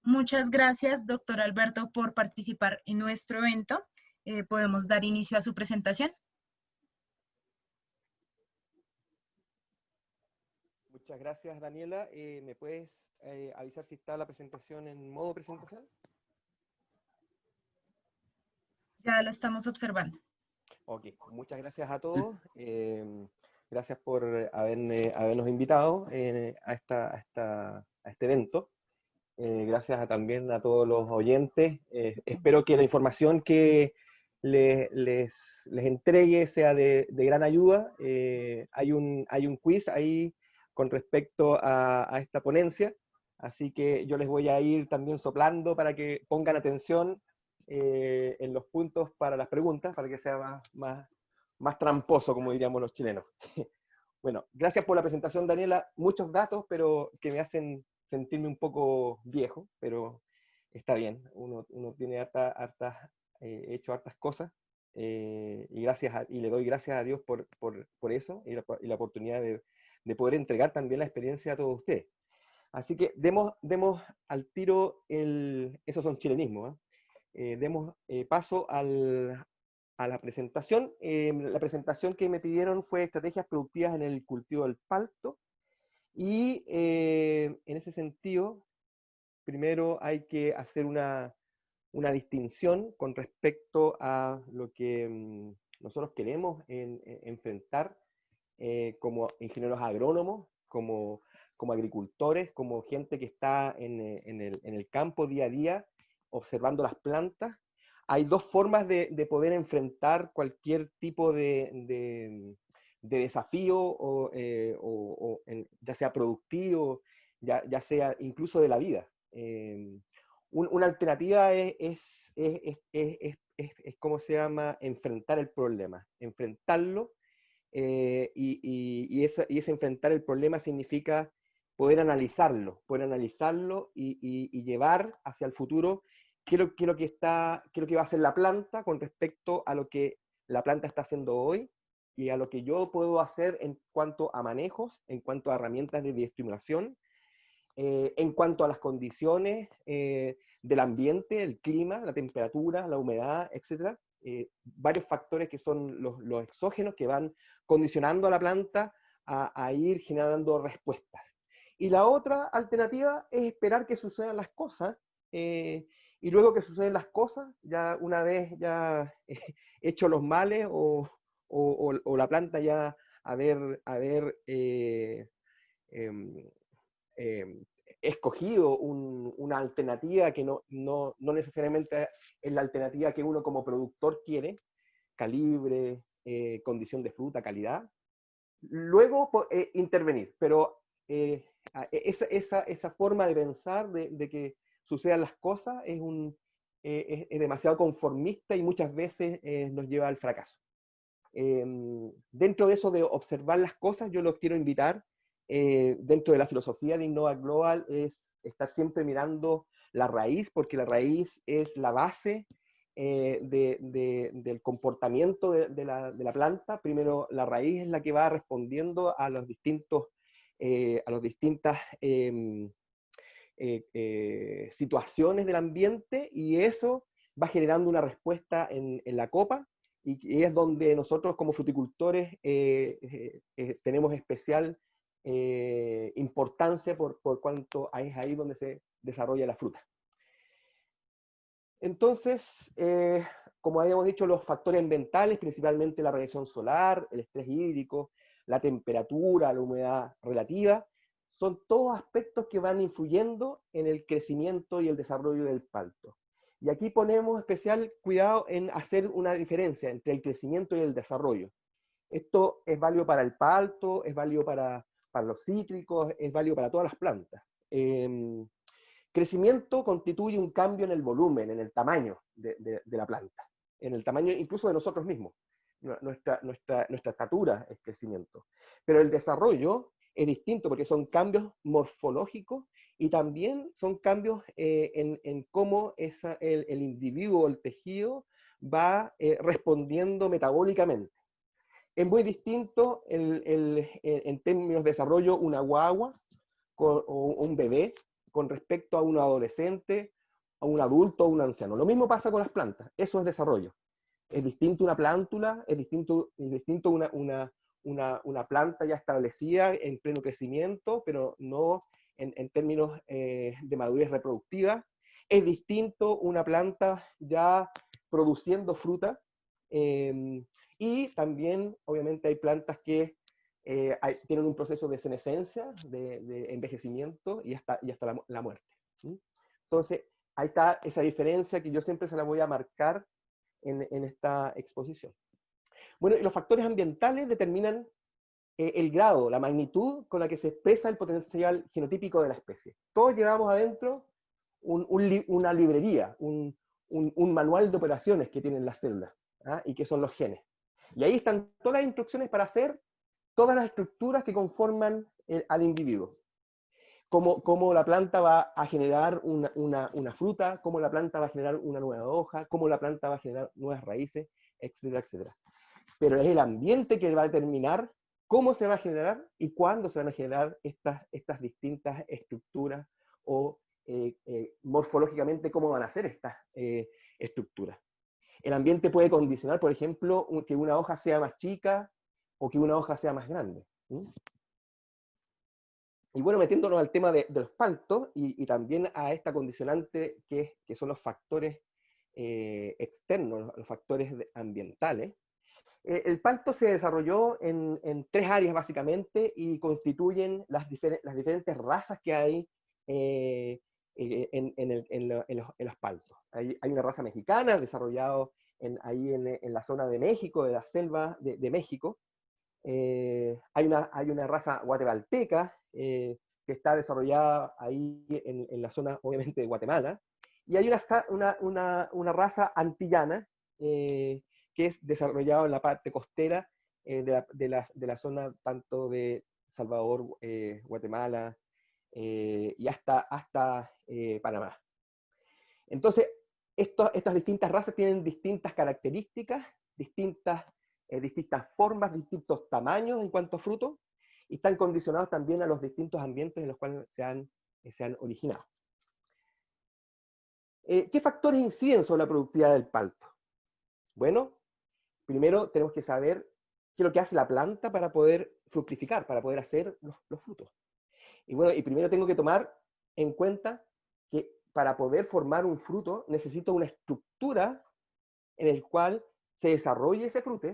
Muchas gracias, doctor Alberto, por participar en nuestro evento. Podemos dar inicio a su presentación. Muchas gracias, Daniela. ¿Me puedes avisar si está la presentación en modo presentación? Ya la estamos observando. Ok, muchas gracias a todos. Gracias por habernos invitado a este evento. También a todos los oyentes. Espero que la información que les entregue sea de gran ayuda. Hay un quiz ahí con respecto a esta ponencia, así que yo les voy a ir también soplando para que pongan atención en los puntos para las preguntas, para que sea más tramposo, como diríamos los chilenos. Bueno, gracias por la presentación, Daniela. Muchos datos, pero que me hacen sentirme un poco viejo, pero está bien. Uno tiene hecho hartas cosas, y le doy gracias a Dios por eso y la oportunidad de poder entregar también la experiencia a todos ustedes. Así que demos al tiro esos son chilenismos, demos paso a la presentación. La presentación que me pidieron fue estrategias productivas en el cultivo del palto, y en ese sentido, primero hay que hacer una distinción con respecto a lo que nosotros queremos enfrentar como ingenieros agrónomos, como agricultores, como gente que está en el campo día a día, observando las plantas. Hay dos formas de poder enfrentar cualquier tipo de desafío, ya sea productivo, ya sea incluso de la vida. Una alternativa es ¿cómo se llama? Enfrentar el problema, enfrentarlo, y ese enfrentar el problema significa poder analizarlo y llevar hacia el futuro qué es lo que va a hacer la planta con respecto a lo que la planta está haciendo hoy y a lo que yo puedo hacer en cuanto a manejos, en cuanto a herramientas de bioestimulación, en cuanto a las condiciones del ambiente, el clima, la temperatura, la humedad, etc. Varios factores que son los exógenos que van condicionando a la planta a ir generando respuestas. Y la otra alternativa es esperar que sucedan las cosas, y luego que suceden las cosas, ya una vez ya hecho los males o la planta ya haber escogido una alternativa que no necesariamente es la alternativa que uno como productor quiere, calibre, condición de fruta, calidad, luego intervenir. Pero esa forma de pensar, de que sucedan las cosas, es demasiado conformista y muchas veces nos lleva al fracaso. Dentro de eso de observar las cosas, yo los quiero invitar, dentro de la filosofía de Innova Global, es estar siempre mirando la raíz, porque la raíz es la base del comportamiento de la planta. Primero, la raíz es la que va respondiendo a las distintas situaciones del ambiente, y eso va generando una respuesta en la copa, y es donde nosotros como fruticultores tenemos especial importancia por cuanto es ahí donde se desarrolla la fruta. Entonces, como habíamos dicho, los factores ambientales, principalmente la radiación solar, el estrés hídrico, la temperatura, la humedad relativa, son todos aspectos que van influyendo en el crecimiento y el desarrollo del palto. Y aquí ponemos especial cuidado en hacer una diferencia entre el crecimiento y el desarrollo. Esto es válido para el palto, es válido para los cítricos, es válido para todas las plantas. Crecimiento constituye un cambio en el volumen, en el tamaño de la planta, en el tamaño incluso de nosotros mismos. Nuestra estatura es crecimiento. Pero el desarrollo es distinto, porque son cambios morfológicos y también son cambios en cómo el individuo, el tejido, va respondiendo metabólicamente. Es muy distinto en términos de desarrollo una guagua o un bebé con respecto a un adolescente, a un adulto o a un anciano. Lo mismo pasa con las plantas, eso es desarrollo. Es distinto una plántula, es distinto una planta ya establecida en pleno crecimiento, pero no en términos de madurez reproductiva. Es distinto una planta ya produciendo fruta. Y también, obviamente, hay plantas que tienen un proceso de senescencia, de envejecimiento y hasta la muerte. Entonces, ahí está esa diferencia que yo siempre se la voy a marcar en esta exposición. Bueno, y los factores ambientales determinan el grado, la magnitud con la que se expresa el potencial genotípico de la especie. Todos llevamos adentro una librería, un manual de operaciones que tienen las células, ¿ah? Y que son los genes. Y ahí están todas las instrucciones para hacer todas las estructuras que conforman al individuo. Cómo la planta va a generar una fruta, cómo la planta va a generar una nueva hoja, cómo la planta va a generar nuevas raíces, etcétera, etcétera. Pero es el ambiente que va a determinar cómo se va a generar y cuándo se van a generar estas distintas estructuras o morfológicamente cómo van a ser estas estructuras. El ambiente puede condicionar, por ejemplo, que una hoja sea más chica o que una hoja sea más grande. Y bueno, metiéndonos al tema de los paltos y también a esta condicionante que son los factores externos, los factores ambientales. El palto se desarrolló en tres áreas básicamente y constituyen las diferentes razas que hay en los paltos. Hay una raza mexicana desarrollada ahí en la zona de México, de la selva de México. Hay una raza guatemalteca que está desarrollada ahí en la zona, obviamente, de Guatemala. Y hay una raza antillana que es desarrollada en la parte costera de la zona tanto de Salvador, Guatemala y hasta Panamá. Entonces, estas distintas razas tienen distintas características, distintas formas, distintos tamaños en cuanto a frutos, y están condicionados también a los distintos ambientes en los cuales se han originado. ¿Qué factores inciden sobre la productividad del palto? Bueno, primero tenemos que saber qué es lo que hace la planta para poder fructificar, para poder hacer los frutos. Y bueno, y primero tengo que tomar en cuenta que para poder formar un fruto necesito una estructura en el cual se desarrolle ese fruto,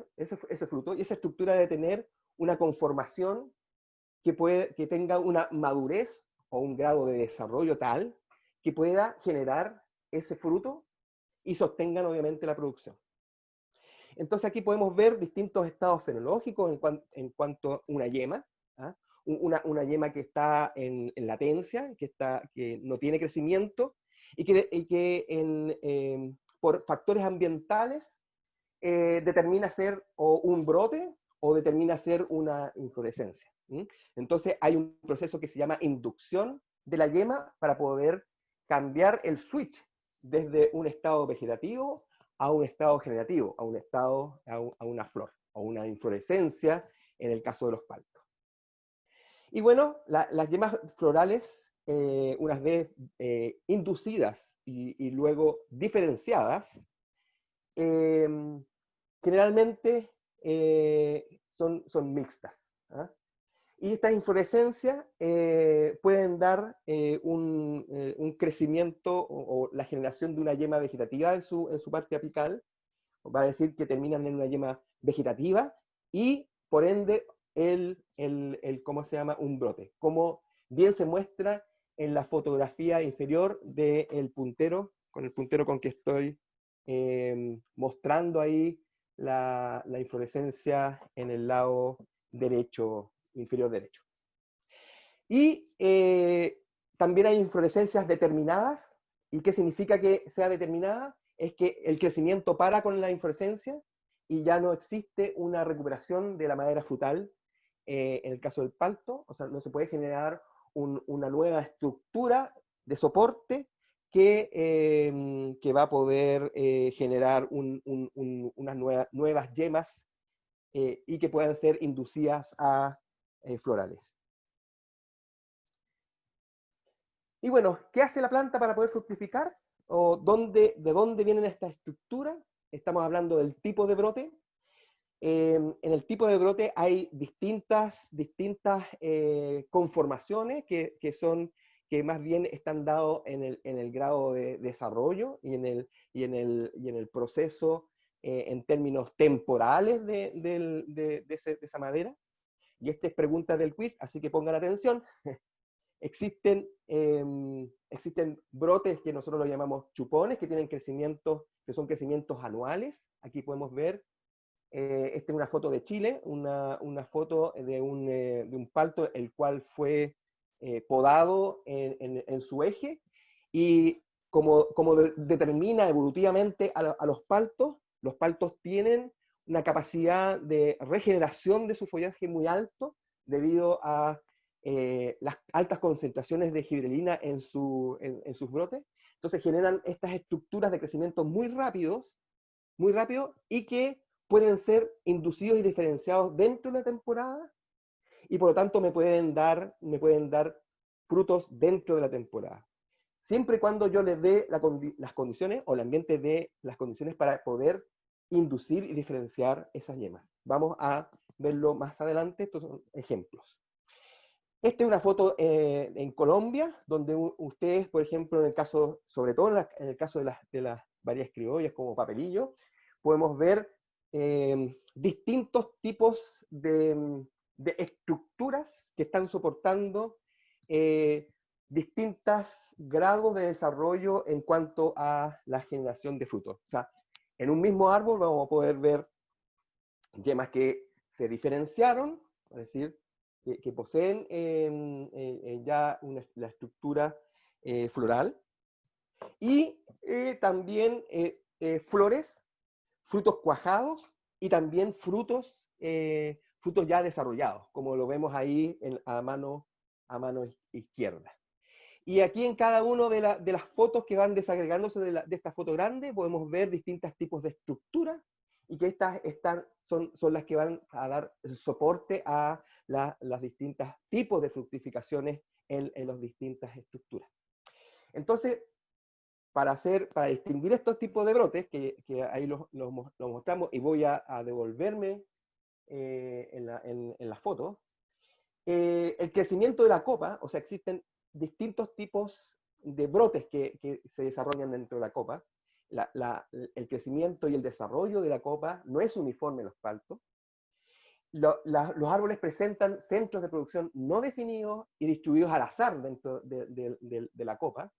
y esa estructura debe tener una conformación que tenga una madurez o un grado de desarrollo tal que pueda generar ese fruto y sostengan obviamente la producción. Entonces aquí podemos ver distintos estados fenológicos en cuanto a una yema, ¿ah? Una yema que está en latencia, que no tiene crecimiento, y que por factores ambientales determina ser o un brote o determina ser una inflorescencia. Entonces hay un proceso que se llama inducción de la yema para poder cambiar el switch desde un estado vegetativo a un estado generativo, a una flor, o una inflorescencia en el caso de los paltos. Y bueno, las yemas florales, unas vez inducidas y luego diferenciadas, generalmente son mixtas. ¿Ah? Y estas inflorescencias pueden dar un crecimiento o la generación de una yema vegetativa en su parte apical, va a decir que terminan en una yema vegetativa y por ende ¿cómo se llama? Un brote, como bien se muestra en la fotografía inferior del puntero, con el puntero con que estoy mostrando ahí la inflorescencia en el lado derecho, inferior derecho. Y también hay inflorescencias determinadas. ¿Y qué significa que sea determinada? Es que el crecimiento para con la inflorescencia y ya no existe una recuperación de la madera frutal en el caso del palto. O sea, no se puede generar una nueva estructura de soporte que va a poder generar unas nuevas yemas y que puedan ser inducidas a florales. Y bueno, ¿qué hace la planta para poder fructificar? ¿O de dónde vienen estas estructuras? Estamos hablando del tipo de brote. En el tipo de brote hay distintas conformaciones que más bien están dados en el grado de desarrollo y en el proceso en términos temporales de esa madera. Y esta es pregunta del quiz, así que pongan atención. Existen brotes que nosotros los llamamos chupones, que tienen crecimientos, que son crecimientos anuales. Aquí podemos ver, esta es una foto de Chile, una foto de un palto el cual fue podado en su eje, y como determina evolutivamente a los paltos tienen una capacidad de regeneración de su follaje muy alto debido a las altas concentraciones de gibrelina en sus brotes. Entonces generan estas estructuras de crecimiento muy rápidos, y que pueden ser inducidos y diferenciados dentro de la temporada, y por lo tanto me pueden dar frutos dentro de la temporada. Siempre y cuando yo les dé las condiciones, o el ambiente dé las condiciones para poder inducir y diferenciar esas yemas. Vamos a verlo más adelante, estos son ejemplos. Esta es una foto en Colombia, donde ustedes, por ejemplo, en el caso, sobre todo en el caso de las varias criollas como papelillo, podemos ver distintos tipos de estructuras que están soportando distintos grados de desarrollo en cuanto a la generación de frutos. O sea, en un mismo árbol vamos a poder ver yemas que se diferenciaron, es decir, que poseen ya la estructura floral, y también flores, frutos cuajados, y también frutos ya desarrollados, como lo vemos ahí a mano izquierda. Y aquí en cada una de las fotos que van desagregándose de esta foto grande, podemos ver distintos tipos de estructuras, y que estas son las que van a dar soporte a las distintos tipos de fructificaciones en las distintas estructuras. Entonces, para distinguir estos tipos de brotes, que ahí los mostramos, y voy a devolverme en la foto, el crecimiento de la copa, o sea, existen distintos tipos de brotes que se desarrollan dentro de la copa. El crecimiento y el desarrollo de la copa no es uniforme en los paltos. Los árboles presentan centros de producción no definidos y distribuidos al azar dentro de la copa,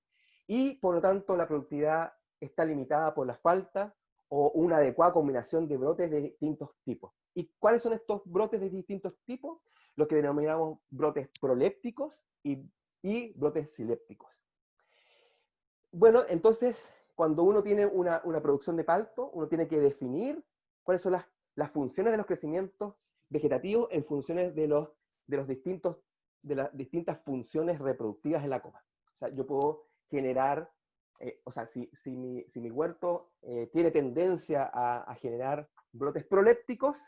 y por lo tanto la productividad está limitada por la falta o una adecuada combinación de brotes de distintos tipos. ¿Y cuáles son estos brotes de distintos tipos? Los que denominamos brotes prolépticos y brotes silépticos. Bueno, entonces, cuando uno tiene una producción de palto, uno tiene que definir cuáles son las funciones de los crecimientos vegetativos en funciones de las distintas funciones reproductivas en la copa. O sea, yo puedo generar, o sea, si mi huerto tiene tendencia a generar brotes prolépticos,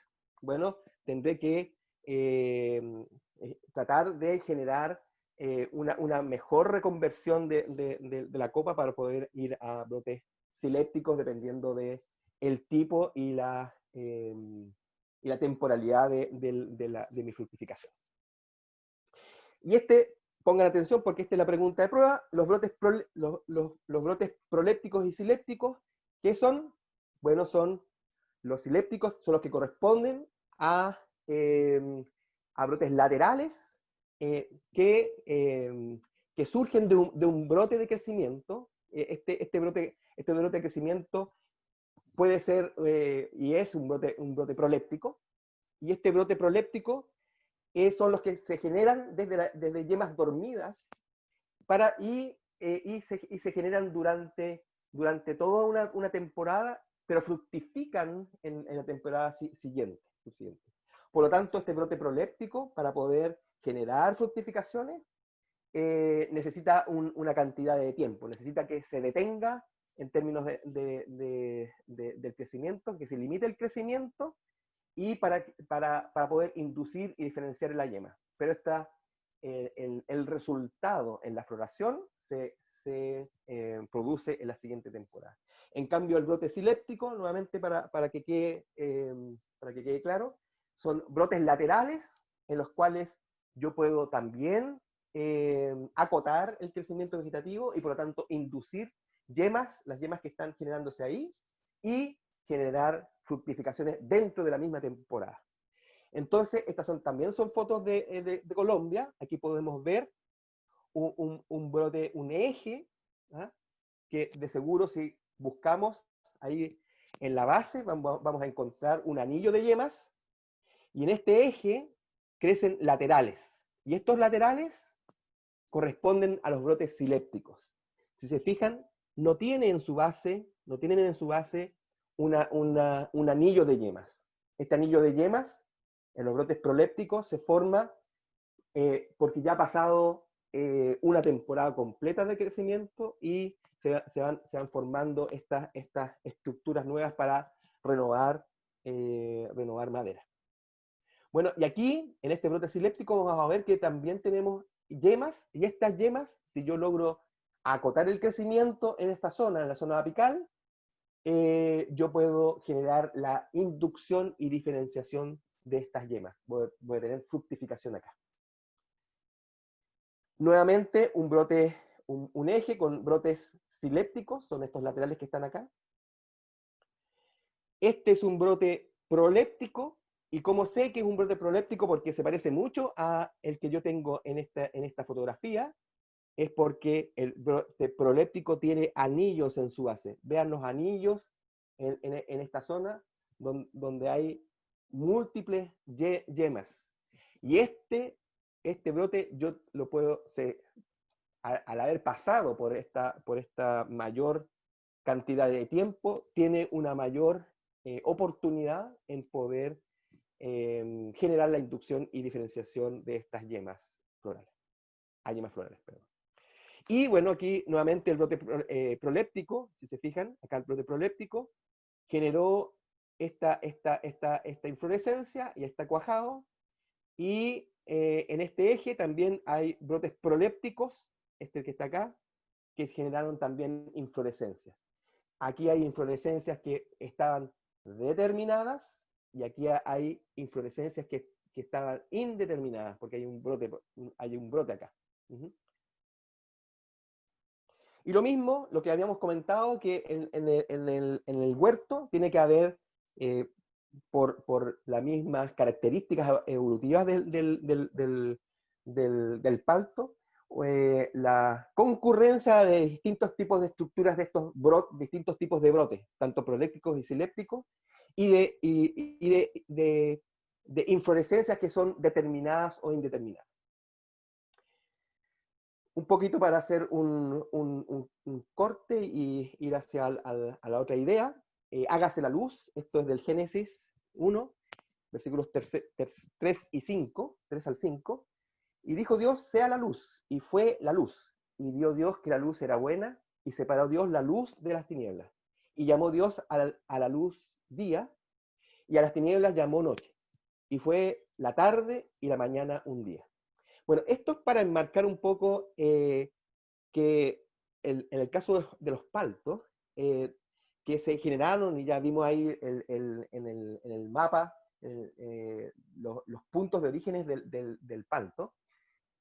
bueno, tendré que tratar de generar una mejor reconversión de la copa para poder ir a brotes silépticos dependiendo del tipo y la temporalidad de mi fructificación. Y pongan atención porque esta es la pregunta de prueba, los brotes prolépticos y silépticos, ¿qué son? Bueno, los silépticos son los que corresponden a brotes laterales que surgen de un brote de crecimiento. Este brote de crecimiento puede ser y es un brote proléptico, y este brote proléptico son los que se generan desde yemas dormidas y se generan durante toda una temporada, pero fructifican en la temporada siguiente. Por lo tanto, este brote proléptico, para poder generar fructificaciones, necesita una cantidad de tiempo, necesita que se detenga en términos del crecimiento, que se limite el crecimiento, y para poder inducir y diferenciar la yema. Pero el resultado en la floración produce en la siguiente temporada. En cambio, el brote siléptico, nuevamente para que quede claro, son brotes laterales en los cuales yo puedo también acotar el crecimiento vegetativo y por lo tanto inducir yemas, las yemas que están generándose ahí, y generar fructificaciones dentro de la misma temporada. Entonces, estas también son fotos de Colombia. Aquí podemos ver un brote, un eje, ¿ah? Que de seguro si buscamos ahí en la base vamos a encontrar un anillo de yemas, y en este eje crecen laterales. Y estos laterales corresponden a los brotes silépticos. Si se fijan, no tienen en su base un anillo de yemas. Este anillo de yemas en los brotes prolépticos se forma porque ya ha pasado una temporada completa de crecimiento y se van formando estas estructuras nuevas para renovar madera. Bueno, y aquí, en este brote siléptico, vamos a ver que también tenemos yemas, y estas yemas, si yo logro acotar el crecimiento en esta zona, en la zona apical, yo puedo generar la inducción y diferenciación de estas yemas. Voy a tener fructificación acá. Nuevamente, un eje con brotes silépticos, son estos laterales que están acá. Este es un brote proléptico, y como sé que es un brote proléptico porque se parece mucho a el que yo tengo en esta fotografía, es porque el brote proléptico tiene anillos en su base. Vean los anillos en esta zona donde hay múltiples yemas. Y este brote yo lo puedo, al haber pasado por esta mayor cantidad de tiempo, tiene una mayor oportunidad en poder generar la inducción y diferenciación de estas yemas florales. Yemas florales, perdón. Y bueno, aquí nuevamente el brote proléptico, si se fijan, acá el brote proléptico generó esta inflorescencia y este cuajado, y en este eje también hay brotes prolépticos, este que está acá, que generaron también inflorescencias. Aquí hay inflorescencias que estaban determinadas, y aquí hay inflorescencias que estaban indeterminadas, porque hay un brote acá. Y lo mismo, lo que habíamos comentado, que en el huerto tiene que haber, por las mismas características evolutivas del palto, la concurrencia de distintos tipos de estructuras de estos distintos tipos de brotes, tanto prolépticos y silépticos, y de inflorescencias que son determinadas o indeterminadas. Un poquito para hacer un corte y ir hacia a la otra idea. Hágase la luz, esto es del Génesis 1, versículos 3 y 5, 3 al 5. Y dijo Dios, sea la luz, y fue la luz. Y vio Dios que la luz era buena, y separó Dios la luz de las tinieblas. Y llamó Dios a la luz día, y a las tinieblas llamó noche. Y fue la tarde y la mañana un día. Bueno, esto es para enmarcar un poco que en el caso de los paltos, que se generaron, y ya vimos ahí en el mapa los puntos de orígenes del palto,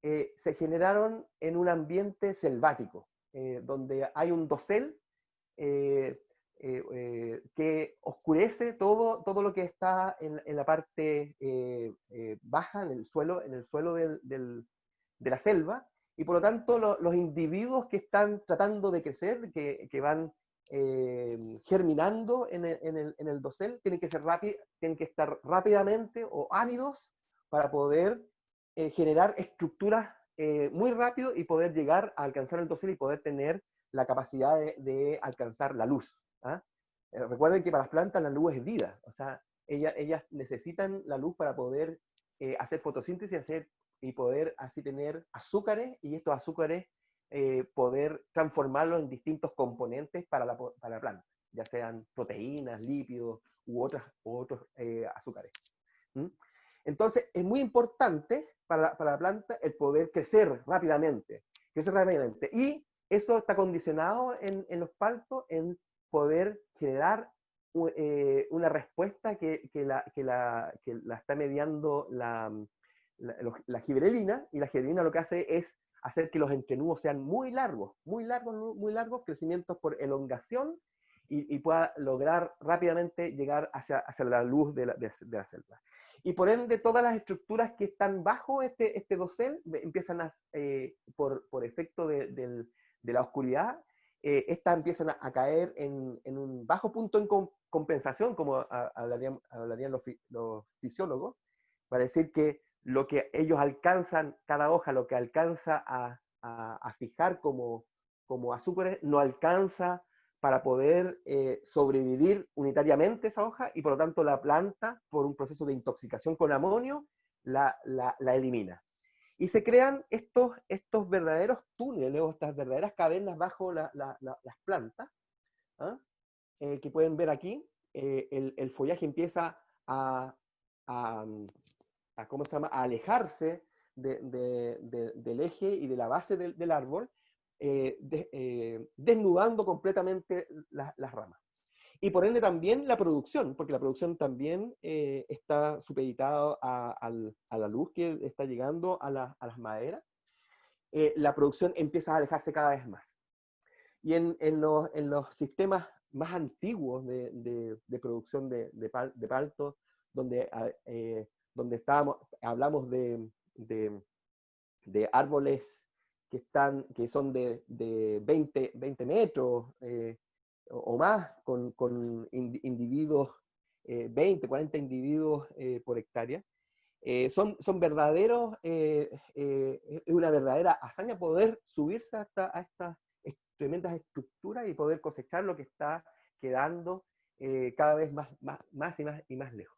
se generaron en un ambiente selvático, donde hay un dosel que oscurece todo lo que está en la parte baja, en el suelo de la selva, y por lo tanto los individuos que están tratando de crecer, que van germinando en el dosel, tienen que estar rápidamente o ávidos para poder generar estructuras muy rápido y poder llegar a alcanzar el dosel y poder tener la capacidad de alcanzar la luz. ¿Ah? Recuerden que para las plantas la luz es vida, o sea, ellas necesitan la luz para poder hacer fotosíntesis y poder así tener azúcares, y estos azúcares poder transformarlos en distintos componentes para la planta, ya sean proteínas, lípidos u otros azúcares. ¿Mm? Entonces, es muy importante para la planta el poder crecer rápidamente. Y eso está condicionado en los paltos en poder generar una respuesta que la está mediando la giberelina, y la giberelina lo que hace es hacer que los entrenudos sean muy largos, muy largos, crecimientos por elongación, y pueda lograr rápidamente llegar hacia la luz de la célula. Y por ende, todas las estructuras que están bajo este dosel empiezan por efecto de la oscuridad, estas empiezan a caer en un bajo punto en compensación, como hablarían los fisiólogos, para decir que lo que ellos alcanzan, cada hoja, lo que alcanza a fijar como azúcares, no alcanza para poder sobrevivir unitariamente esa hoja, y por lo tanto la planta, por un proceso de intoxicación con amonio, la elimina. Y se crean estos verdaderos túneles, o estas verdaderas cavernas bajo las plantas, ¿ah? Que pueden ver aquí. El follaje empieza ¿cómo se llama?, a alejarse del eje y de la base del árbol, desnudando completamente las ramas. Y por ende también la producción, porque la producción también está supeditada a la luz que está llegando a las maderas. La producción empieza a alejarse cada vez más. Y en los sistemas más antiguos de producción de paltos, donde hablamos de árboles que son de 20 metros o más, con individuos, 20, 40 individuos por hectárea. Son verdaderos, es una verdadera hazaña poder subirse a estas tremendas estructuras y poder cosechar lo que está quedando cada vez más y más lejos.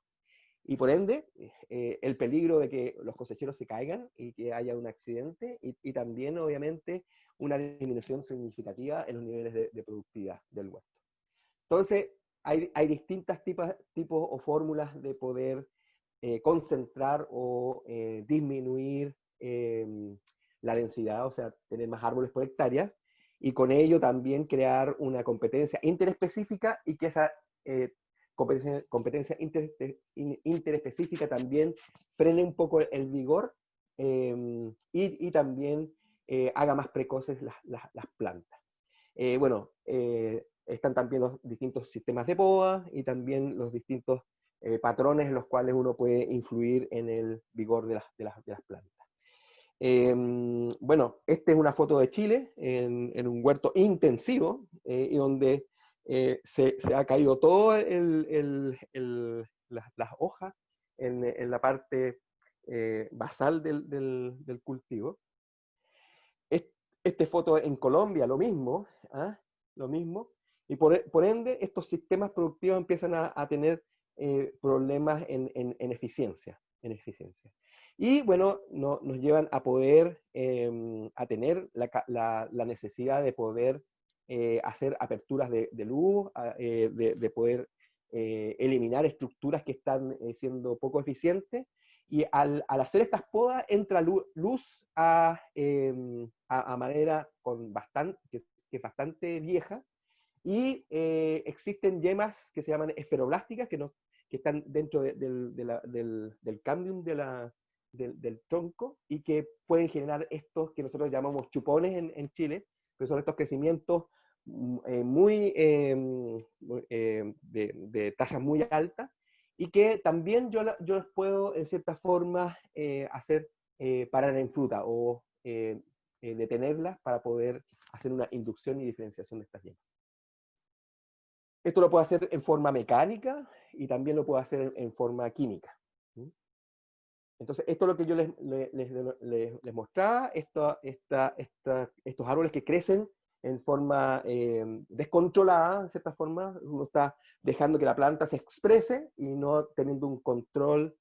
Y por ende, el peligro de que los cosecheros se caigan y que haya un accidente, y también, obviamente, una disminución significativa en los niveles de productividad del huerto. Entonces, hay distintos tipos o fórmulas de poder concentrar o disminuir la densidad, o sea, tener más árboles por hectárea, y con ello también crear una competencia interespecífica, y que esa competencia interespecífica también frene un poco el vigor, y también haga más precoces las plantas. Bueno, están también los distintos sistemas de poda y también los distintos patrones en los cuales uno puede influir en el vigor de las plantas. Bueno, esta es una foto de Chile en un huerto intensivo, y donde se ha caído todo las hojas en la parte basal del cultivo. Esta foto en Colombia, lo mismo, ¿ah? Lo mismo. Y por ende, estos sistemas productivos empiezan a tener problemas en eficiencia. Y bueno, nos llevan a poder, a tener la necesidad de poder hacer aperturas de luz, de poder eliminar estructuras que están siendo poco eficientes. Y al hacer estas podas entra luz a manera que es bastante vieja, y existen yemas que se llaman esferoblásticas, que están dentro del cámbium del tronco, y que pueden generar estos que nosotros llamamos chupones en Chile, que son estos crecimientos de tasas muy altas, y que también yo los puedo, en cierta forma, hacer parar en fruta, o detenerlas para poder hacer una inducción y diferenciación de estas yemas. Esto lo puedo hacer en forma mecánica, y también lo puedo hacer en forma química. Entonces, esto es lo que yo les mostraba, estos árboles que crecen en forma descontrolada, de cierta forma. Uno está dejando que la planta se exprese y no teniendo un control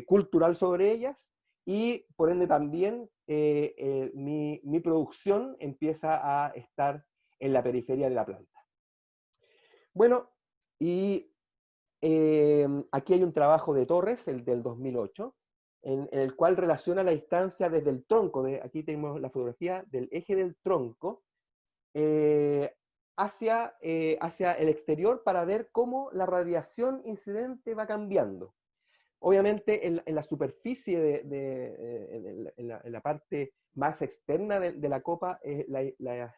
cultural sobre ellas, y por ende también mi producción empieza a estar en la periferia de la planta. Bueno, y aquí hay un trabajo de Torres, el del 2008, en el cual relaciona la distancia desde el tronco. Aquí tenemos la fotografía del eje del tronco hacia el exterior para ver cómo la radiación incidente va cambiando. Obviamente en la superficie, en la parte más externa de la copa, la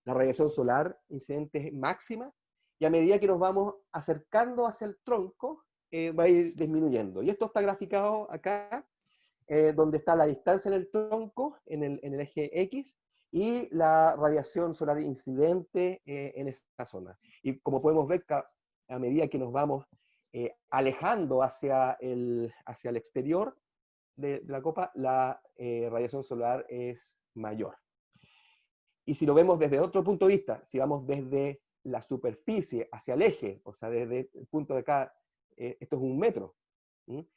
radiación solar incidente es máxima, y a medida que nos vamos acercando hacia el tronco, va a ir disminuyendo. Y esto está graficado acá, donde está la distancia en el tronco, en el eje X, y la radiación solar incidente en esta zona. Y como podemos ver, a medida que nos vamos alejando hacia el exterior de la copa, la radiación solar es mayor. Y si lo vemos desde otro punto de vista, si vamos desde la superficie hacia el eje, o sea, desde el punto de acá, esto es 1 metro, ¿sí?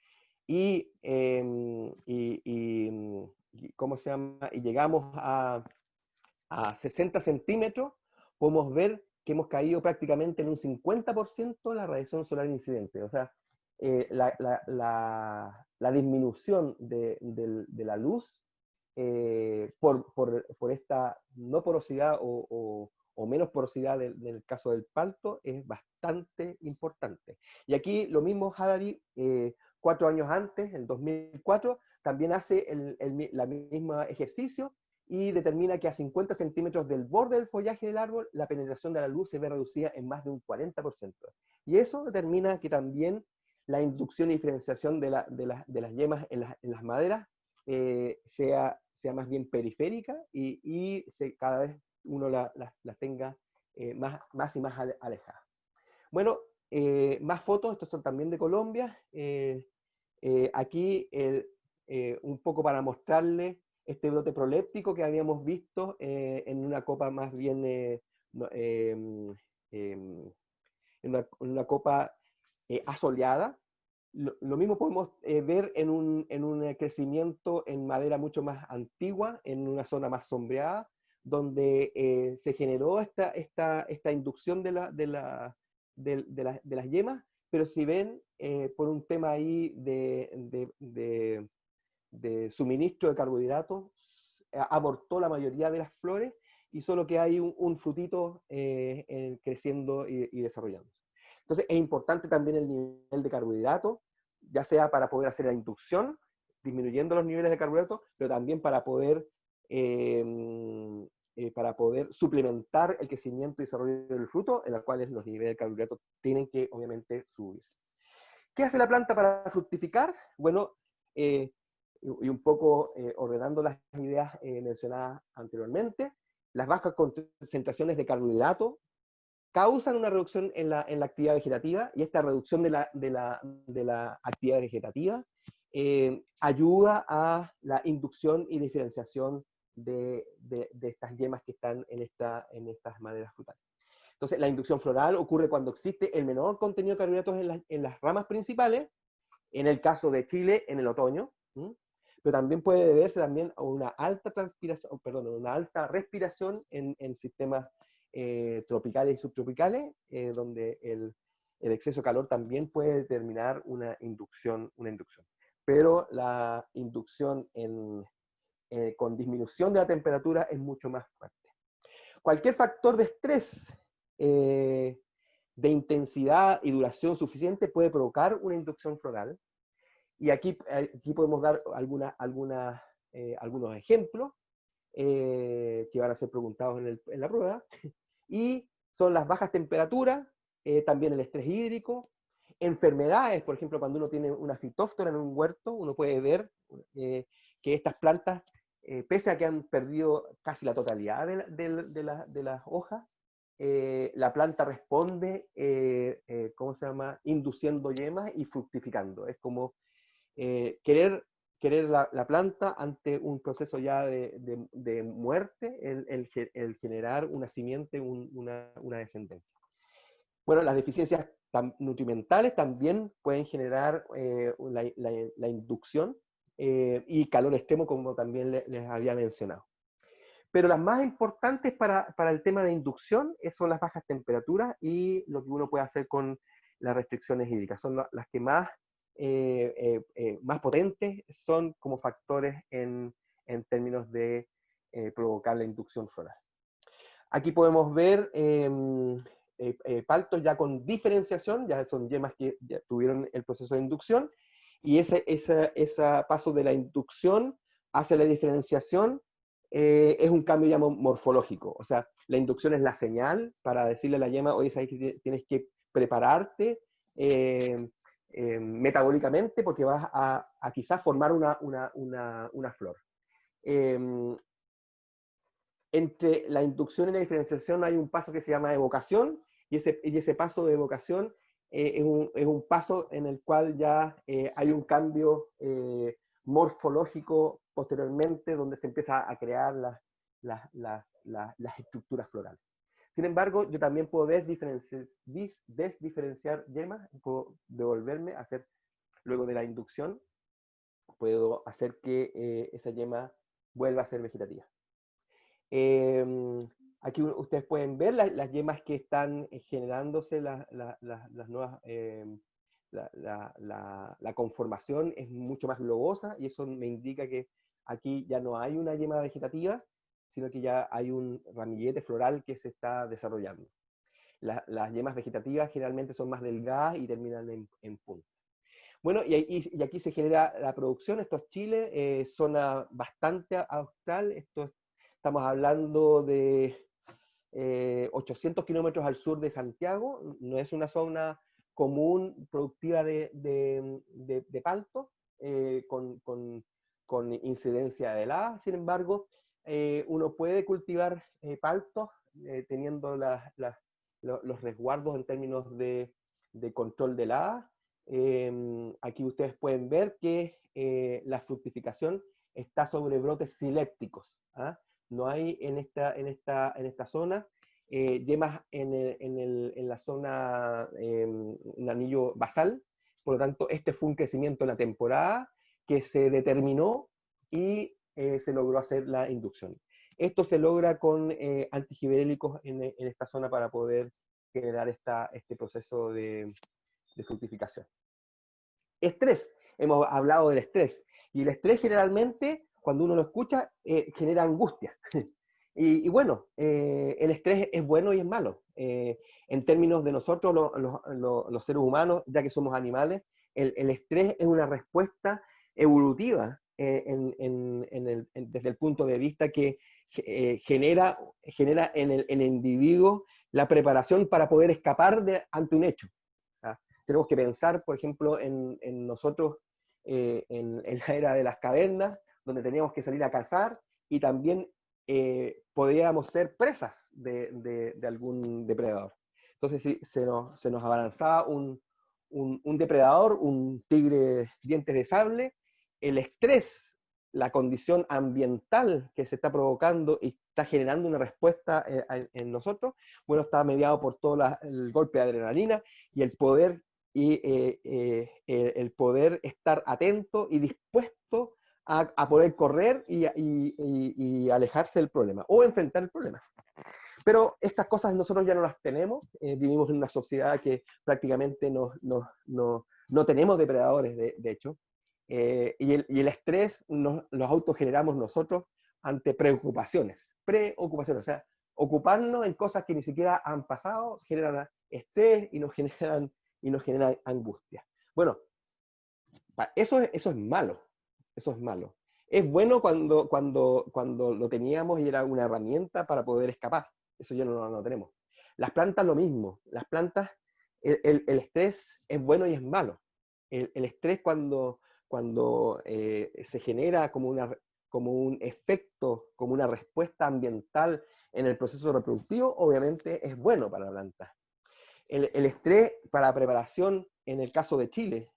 ¿Cómo se llama? Y llegamos a 60 centímetros, podemos ver que hemos caído prácticamente en un 50% la radiación solar incidente. O sea, la disminución de la luz por esta no porosidad o menos porosidad del caso del palto es bastante importante. Y aquí lo mismo Hadary, 4 años antes, en 2004, también hace la misma ejercicio y determina que a 50 centímetros del borde del follaje del árbol, la penetración de la luz se ve reducida en más de un 40%. Y eso determina que también la inducción y diferenciación de las yemas en las maderas sea más bien periférica y cada vez uno las tenga más y más alejadas. Bueno, más fotos, estos son también de Colombia. Aquí un poco para mostrarles este brote proléptico que habíamos visto en una copa más bien, en una copa asoleada. Lo mismo podemos ver en un crecimiento en madera mucho más antigua, en una zona más sombreada, donde se generó esta inducción de las yemas, pero si ven, por un tema ahí de suministro de carbohidratos, abortó la mayoría de las flores y solo que hay un frutito creciendo y desarrollándose. Entonces es importante también el nivel de carbohidratos, ya sea para poder hacer la inducción, disminuyendo los niveles de carbohidratos, pero también para poder suplementar el crecimiento y desarrollo del fruto, en la cual los niveles de carbohidratos tienen que obviamente subirse. ¿Qué hace la planta para fructificar? Bueno, y un poco ordenando las ideas mencionadas anteriormente, las bajas concentraciones de carbohidratos causan una reducción en la actividad vegetativa, y esta reducción de la actividad vegetativa ayuda a la inducción y diferenciación de estas yemas que están en estas maderas frutales. Entonces, la inducción floral ocurre cuando existe el menor contenido de carbohidratos en las ramas principales, en el caso de Chile, en el otoño, pero también puede deberse también a una alta transpiración, perdón, una alta respiración en sistemas tropicales y subtropicales, donde el exceso de calor también puede determinar una inducción. Pero la inducción con disminución de la temperatura es mucho más fuerte. Cualquier factor de estrés de intensidad y duración suficiente puede provocar una inducción floral. Y aquí podemos dar algunos ejemplos que van a ser preguntados en la prueba. Y son las bajas temperaturas, también el estrés hídrico, enfermedades. Por ejemplo, cuando uno tiene una fitóftora en un huerto, uno puede ver que estas plantas, pese a que han perdido casi la totalidad de las hojas, la planta responde, ¿cómo se llama?, induciendo yemas y fructificando. Es como querer la planta ante un proceso ya de muerte, el generar una simiente, una descendencia. Bueno, las deficiencias nutrimentales también pueden generar la inducción y calor extremo, como también les había mencionado. Pero las más importantes para el tema de inducción son las bajas temperaturas y lo que uno puede hacer con las restricciones hídricas. Son las que más potentes son como factores en términos de provocar la inducción floral. Aquí podemos ver paltos ya con diferenciación, ya son yemas que ya tuvieron el proceso de inducción, y ese paso de la inducción hacia la diferenciación es un cambio ya morfológico. O sea, la inducción es la señal para decirle a la yema, oye, sabes que tienes que prepararte metabólicamente porque vas a quizás formar una flor. Entre la inducción y la diferenciación hay un paso que se llama evocación, y ese paso de evocación es un paso en el cual ya hay un cambio morfológico posteriormente, donde se empieza a crear las estructuras florales. Sin embargo, yo también puedo desdiferenciar yemas, puedo devolverme a hacer, luego de la inducción, puedo hacer que esa yema vuelva a ser vegetativa. Aquí ustedes pueden ver las yemas que están generándose, las nuevas, la conformación es mucho más globosa, y eso me indica que aquí ya no hay una yema vegetativa, sino que ya hay un ramillete floral que se está desarrollando. Las yemas vegetativas generalmente son más delgadas y terminan en punta. Bueno, y aquí se genera la producción. Esto es Chile, zona bastante austral. Estamos hablando de 800 kilómetros al sur de Santiago. No es una zona común productiva de palto, con incidencia de helada. Sin embargo, uno puede cultivar paltos teniendo los resguardos en términos de control de helada. Aquí ustedes pueden ver que la fructificación está sobre brotes silépticos. ¿Ah? No hay en esta zona yemas en la zona, un anillo basal. Por lo tanto, este fue un crecimiento en la temporada que se determinó y se logró hacer la inducción. Esto se logra con antigibérelicos en esta zona para poder generar este proceso de fructificación. Estrés. Hemos hablado del estrés. Y el estrés generalmente, cuando uno lo escucha, genera angustia. Y bueno, el estrés es bueno y es malo. En términos de nosotros, los seres humanos, ya que somos animales, el estrés es una respuesta evolutiva desde el punto de vista que genera en el individuo la preparación para poder escapar ante un hecho. Tenemos que pensar, por ejemplo, en nosotros en la era de las cavernas, donde teníamos que salir a cazar, y también podíamos ser presas de algún depredador. Entonces, si se nos abalanzaba un depredador, un tigre dientes de sable, el estrés, la condición ambiental que se está provocando y está generando una respuesta en nosotros, bueno, está mediado por todo el golpe de adrenalina y el poder estar atento y dispuesto a poder correr y alejarse del problema, o enfrentar el problema. Pero estas cosas nosotros ya no las tenemos. Vivimos en una sociedad que prácticamente no tenemos depredadores, de hecho. Y el estrés los autogeneramos nosotros ante preocupaciones. O sea, ocuparnos en cosas que ni siquiera han pasado generan estrés y nos generan angustia. Bueno, eso es malo. Eso es malo. Es bueno cuando lo teníamos y era una herramienta para poder escapar. Eso ya no lo tenemos. Las plantas lo mismo. Las plantas, el estrés es bueno y es malo. El estrés cuando se genera como un efecto, como una respuesta ambiental en el proceso reproductivo, obviamente es bueno para la planta. El estrés para preparación, en el caso de Chile,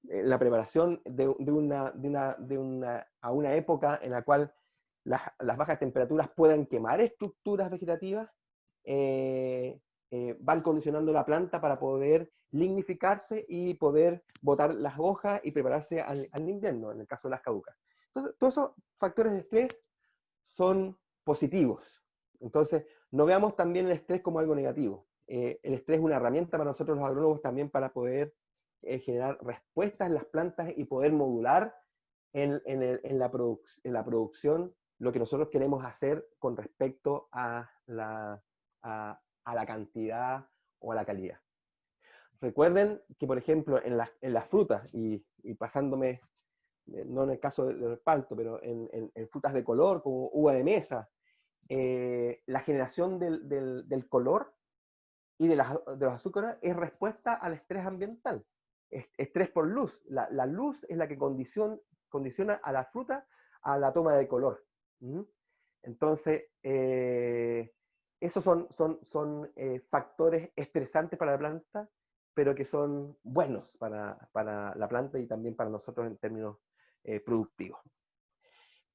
la preparación a una época en la cual las bajas temperaturas puedan quemar estructuras vegetativas, van condicionando la planta para poder lignificarse y poder botar las hojas y prepararse al invierno, en el caso de las caducas. Entonces, todos esos factores de estrés son positivos. Entonces, no veamos también el estrés como algo negativo. El estrés es una herramienta para nosotros los agrónomos también para poder generar respuestas en las plantas y poder modular en la producción lo que nosotros queremos hacer con respecto a la cantidad o a la calidad. Recuerden que, por ejemplo, en las frutas, y pasándome, no en el caso del palto, pero en frutas de color, como uva de mesa, la generación del color y de los azúcares es respuesta al estrés ambiental. Estrés por luz. La luz es la que condiciona a la fruta a la toma de color. ¿Mm? Entonces, esos son factores estresantes para la planta, pero que son buenos para la planta y también para nosotros en términos productivos.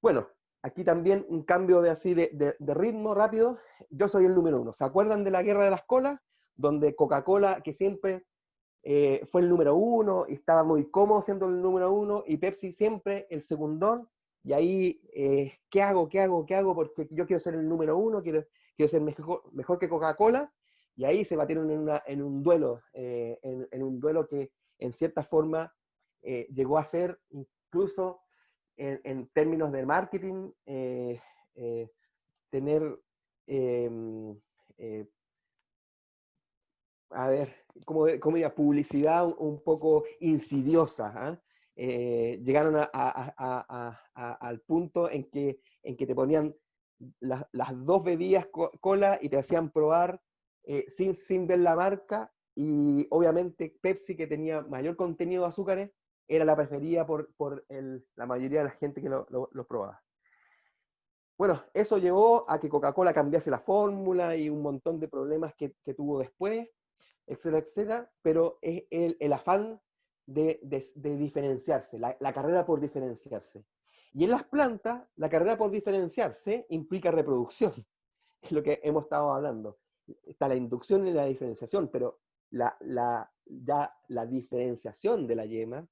Bueno, aquí también un cambio de ritmo rápido. Yo soy el número 1. ¿Se acuerdan de la guerra de las colas? Donde Coca-Cola, que siempre fue el número 1 y estaba muy cómodo siendo el número 1, y Pepsi siempre el segundón. Y ahí, ¿qué hago? Porque yo quiero ser el número 1, quiero ser mejor que Coca-Cola. Y ahí se batieron en un duelo, en un duelo que en cierta forma llegó a ser incluso en términos de marketing, tener, a ver, ¿cómo diría? Publicidad un poco insidiosa. Llegaron al punto en que te ponían las dos bebidas cola y te hacían probar sin ver la marca, y obviamente Pepsi, que tenía mayor contenido de azúcares, era la preferida por la mayoría de la gente que lo probaba. Bueno, eso llevó a que Coca-Cola cambiase la fórmula y un montón de problemas que tuvo después, etcétera, etcétera, pero es el afán de diferenciarse, la carrera por diferenciarse. Y en las plantas, la carrera por diferenciarse implica reproducción, es lo que hemos estado hablando. Está la inducción y la diferenciación, pero ya la diferenciación de la yema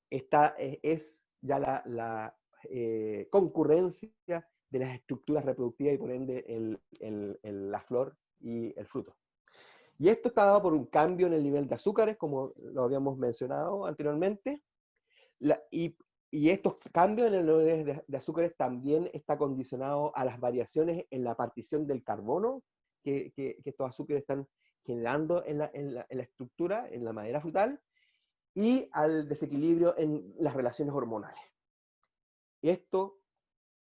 es ya la concurrencia de las estructuras reproductivas y por ende la flor y el fruto. Y esto está dado por un cambio en el nivel de azúcares, como lo habíamos mencionado anteriormente, y estos cambios en el nivel de azúcares también está condicionado a las variaciones en la partición del carbono que estos azúcares están generando en la estructura, en la madera frutal, y al desequilibrio en las relaciones hormonales. Esto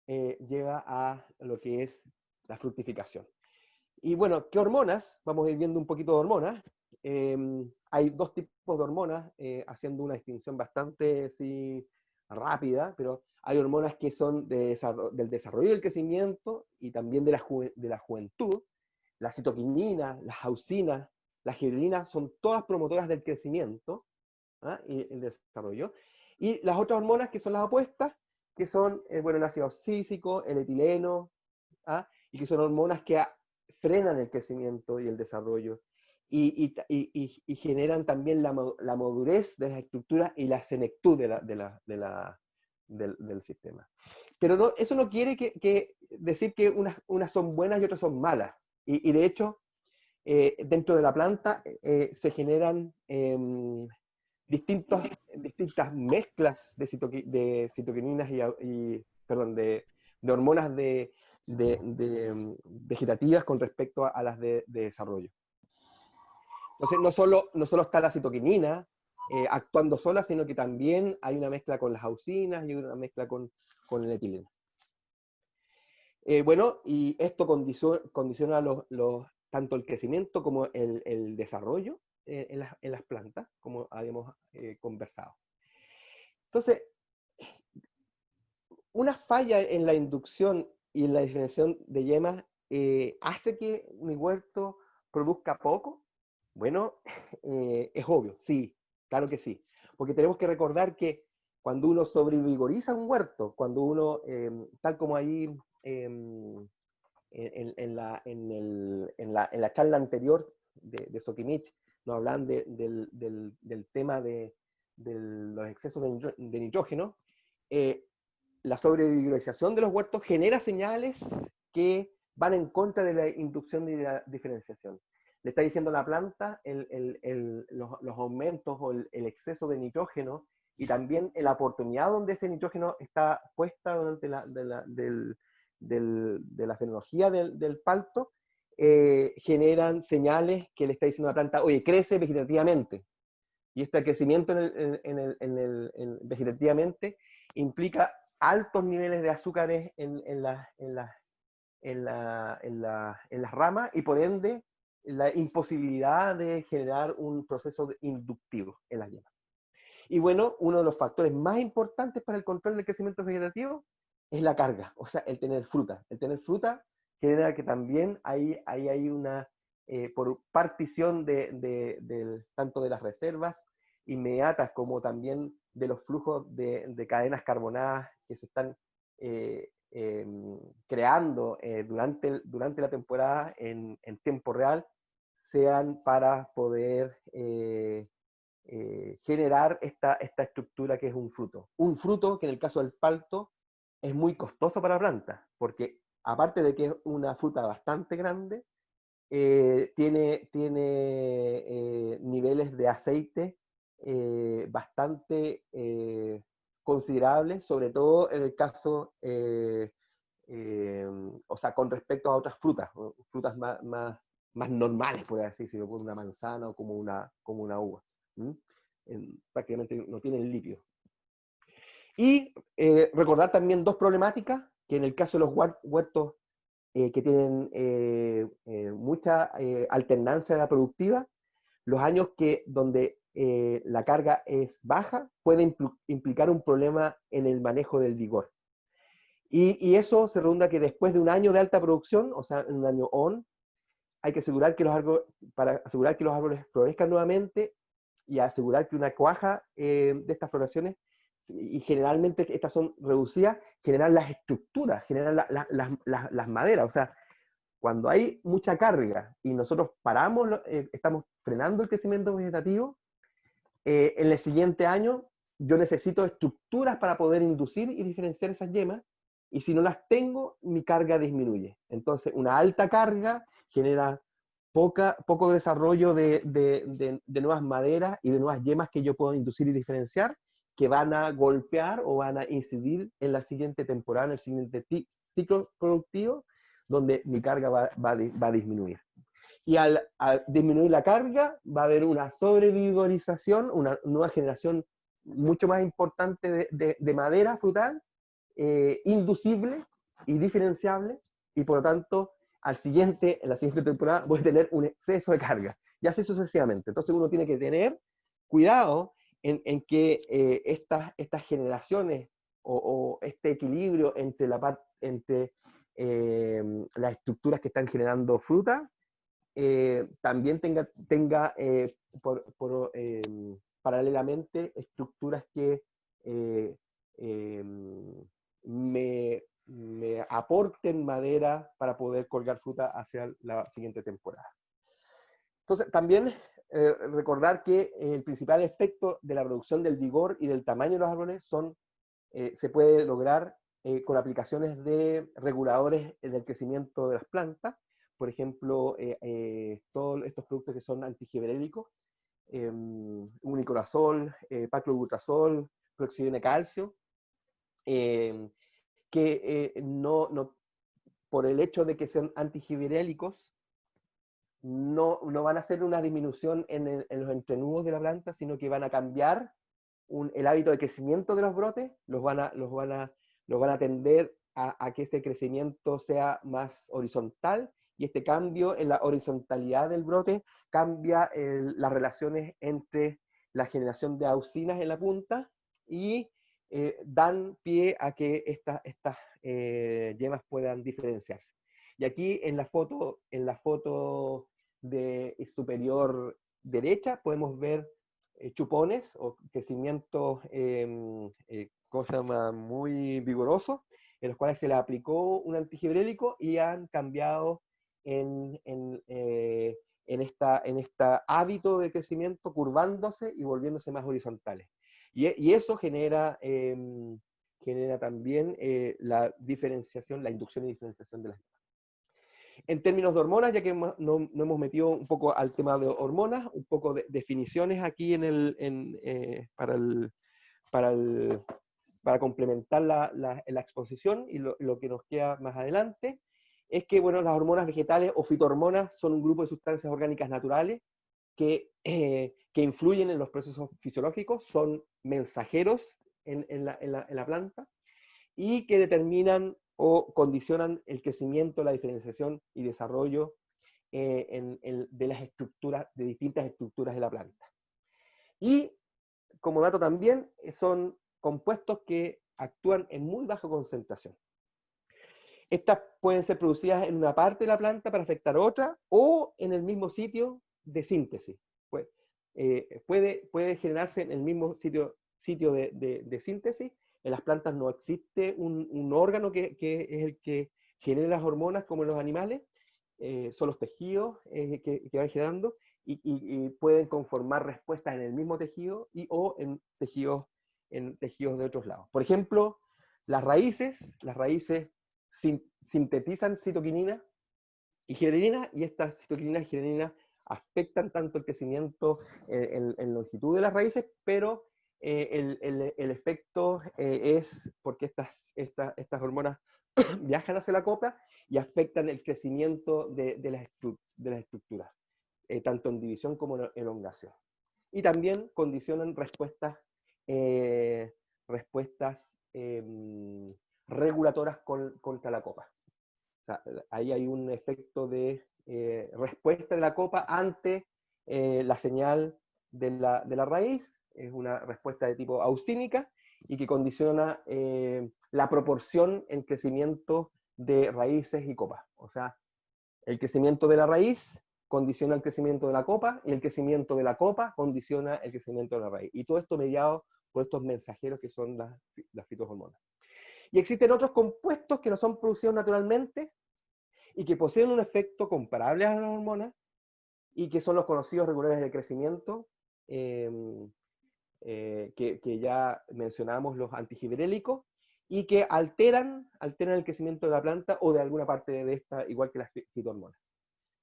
lleva a lo que es la fructificación. Y bueno, ¿qué hormonas? Vamos a ir viendo un poquito de hormonas. Hay dos tipos de hormonas, haciendo una distinción bastante rápida, pero hay hormonas que son del desarrollo y del crecimiento y también de la juventud. La citoquinina, las auxinas, la giberina son todas promotoras del crecimiento, y el desarrollo. Y las otras hormonas que son las opuestas, que son bueno, el ácido abscísico, el etileno, y que son hormonas que frenan el crecimiento y el desarrollo, y generan también la madurez de las estructuras y la senectud del sistema. Pero no, eso no quiere decir que unas son buenas y otras son malas. Y de hecho, dentro de la planta se generan distintas mezclas de citoquininas perdón, de hormonas vegetativas con respecto a las de desarrollo. Entonces, no solo está la citoquinina actuando sola, sino que también hay una mezcla con las auxinas y una mezcla con el etileno. Bueno, y esto condiciona tanto el crecimiento como el desarrollo en las plantas, como habíamos conversado. Entonces, una falla en la inducción y en la diferenciación de yemas hace que mi huerto produzca poco. Bueno, es obvio, sí, claro que sí. Porque tenemos que recordar que cuando uno sobrevigoriza un huerto, cuando uno, tal como ahí en la charla anterior de Sokimich, nos hablan del tema de los excesos de nitrógeno, la sobrevigorización de los huertos genera señales que van en contra de la inducción y de la diferenciación. Le está diciendo a la planta los aumentos o el exceso de nitrógeno y también en la oportunidad donde ese nitrógeno está puesta durante de la fenología del palto, generan señales que le está diciendo a la planta, oye, crece vegetativamente. Y este crecimiento vegetativamente implica altos niveles de azúcares en las ramas y por ende la imposibilidad de generar un proceso inductivo en las yemas. Y bueno, uno de los factores más importantes para el control del crecimiento vegetativo es la carga, o sea, el tener fruta. El tener fruta genera que también hay una, por partición tanto de las reservas inmediatas como también de los flujos de cadenas carbonadas que se están creando durante la temporada en tiempo real, sean para poder generar esta estructura que es un fruto. Un fruto que en el caso del palto es muy costoso para la planta, porque aparte de que es una fruta bastante grande, tiene niveles de aceite bastante considerables, sobre todo en el caso, o sea, con respecto a otras frutas, frutas más normales, por así decirlo, como una manzana o como una uva. Prácticamente no tienen litio. Y recordar también dos problemáticas, que en el caso de los huertos que tienen mucha alternancia productiva, los años donde la carga es baja puede implicar un problema en el manejo del vigor. Y eso se redunda que después de un año de alta producción, o sea, en un año on, hay que asegurar que para asegurar que los árboles florezcan nuevamente y asegurar que una cuaja de estas floraciones, y generalmente estas son reducidas, generan las estructuras, generan las maderas. O sea, cuando hay mucha carga y nosotros estamos frenando el crecimiento vegetativo, en el siguiente año yo necesito estructuras para poder inducir y diferenciar esas yemas, y si no las tengo, mi carga disminuye. Entonces, una alta carga genera poco desarrollo de nuevas maderas y de nuevas yemas que yo puedo inducir y diferenciar, que van a golpear o van a incidir en la siguiente temporada, en el siguiente ciclo productivo, donde mi carga va a disminuir. Y al disminuir la carga, va a haber una sobrevigorización, una nueva generación mucho más importante de madera frutal, inducible y diferenciable, y por lo tanto, en la siguiente temporada voy a tener un exceso de carga, y así sucesivamente. Entonces uno tiene que tener cuidado en que estas generaciones o este equilibrio entre las estructuras que están generando fruta, también tenga paralelamente estructuras que me aporten madera para poder colgar fruta hacia la siguiente temporada. Entonces, también recordar que el principal efecto de la producción del vigor y del tamaño de los árboles se puede lograr con aplicaciones de reguladores del crecimiento de las plantas. Por ejemplo, todos estos productos que son antigibrélicos, unicorazol, paclobutrazol, cloxidina de calcio, que por el hecho de que sean antigibrélicos, no van a hacer una disminución en los entrenudos de la planta, sino que van a cambiar el hábito de crecimiento de los brotes, los van a tender a que ese crecimiento sea más horizontal, y este cambio en la horizontalidad del brote cambia las relaciones entre la generación de auxinas en la punta y dan pie a que estas yemas puedan diferenciarse. Y aquí en la foto superior derecha podemos ver chupones o crecimientos ¿cómo se llama? Muy vigorosos, en los cuales se le aplicó un antigibrélico y han cambiado en este hábito de crecimiento, curvándose y volviéndose más horizontales. Y eso genera también la diferenciación, la inducción y diferenciación de las. En términos de hormonas, ya que no hemos metido un poco al tema de hormonas, un poco de definiciones aquí para complementar la exposición y lo que nos queda más adelante, es que, bueno, las hormonas vegetales o fitohormonas son un grupo de sustancias orgánicas naturales que influyen en los procesos fisiológicos, son mensajeros en la planta, y que determinan o condicionan el crecimiento, la diferenciación y desarrollo de las estructuras, de distintas estructuras de la planta. Y, como dato también, son compuestos que actúan en muy baja concentración. Estas pueden ser producidas en una parte de la planta para afectar otra, o en el mismo sitio de síntesis. Puede generarse en el mismo sitio de síntesis. En las plantas no existe un órgano que es el que genera las hormonas como en los animales, son los tejidos que van generando, y pueden conformar respuestas en el mismo tejido o en tejidos de otros lados. Por ejemplo, las raíces sintetizan citoquinina y girenina, y estas citoquinina y girenina afectan tanto el crecimiento en longitud de las raíces, pero el efecto es porque estas hormonas viajan hacia la copa y afectan el crecimiento de las estructuras, tanto en división como en elongación. Y también condicionan respuestas reguladoras contra la copa. O sea, ahí hay un efecto de respuesta de la copa ante la señal de la raíz. Es una respuesta de tipo auxínica y que condiciona la proporción en crecimiento de raíces y copas. O sea, el crecimiento de la raíz condiciona el crecimiento de la copa, y el crecimiento de la copa condiciona el crecimiento de la raíz. Y todo esto mediado por estos mensajeros que son las fitohormonas. Y existen otros compuestos que no son producidos naturalmente y que poseen un efecto comparable a las hormonas, y que son los conocidos reguladores de crecimiento, que ya mencionamos, los antigiberélicos, y que alteran el crecimiento de la planta o de alguna parte de esta, igual que las fitohormonas.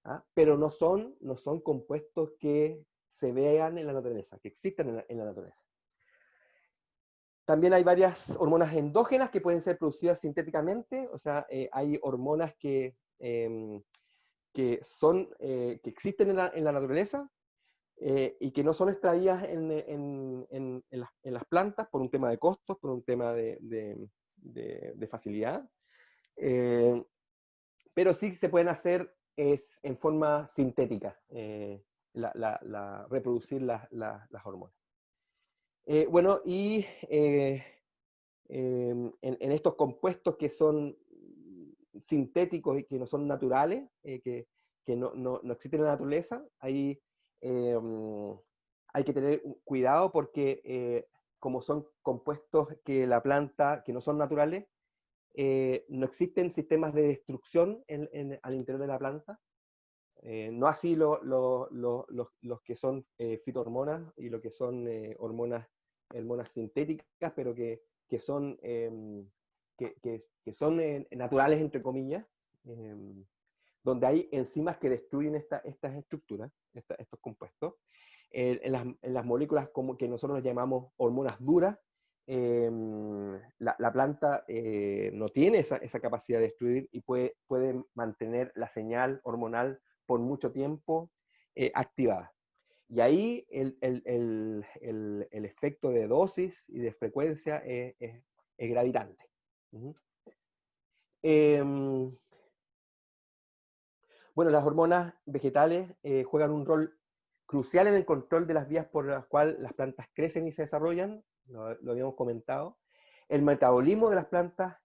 ¿Ah? Pero no son compuestos que se vean en la naturaleza, que existen en la naturaleza. También hay varias hormonas endógenas que pueden ser producidas sintéticamente. O sea, hay hormonas que existen en la naturaleza, y que no son extraídas en las plantas por un tema de costos, por un tema de facilidad, pero sí se pueden hacer en forma sintética, reproducir las hormonas. Bueno, y en estos compuestos que son sintéticos y que no son naturales, que no existen en la naturaleza, hay que tener cuidado porque como son compuestos que la planta, que no son naturales, no existen sistemas de destrucción al interior de la planta. No así los que son fitohormonas y lo que son hormonas sintéticas, pero que son, naturales, entre comillas, donde hay enzimas que destruyen estas estructuras, estos compuestos. En las moléculas como que nosotros llamamos hormonas duras, la planta no tiene esa capacidad de destruir y puede mantener la señal hormonal por mucho tiempo activada. Y ahí el efecto de dosis y de frecuencia es gravitante. Bueno, las hormonas vegetales juegan un rol crucial en el control de las vías por las cuales las plantas crecen y se desarrollan, lo habíamos comentado. El metabolismo de las plantas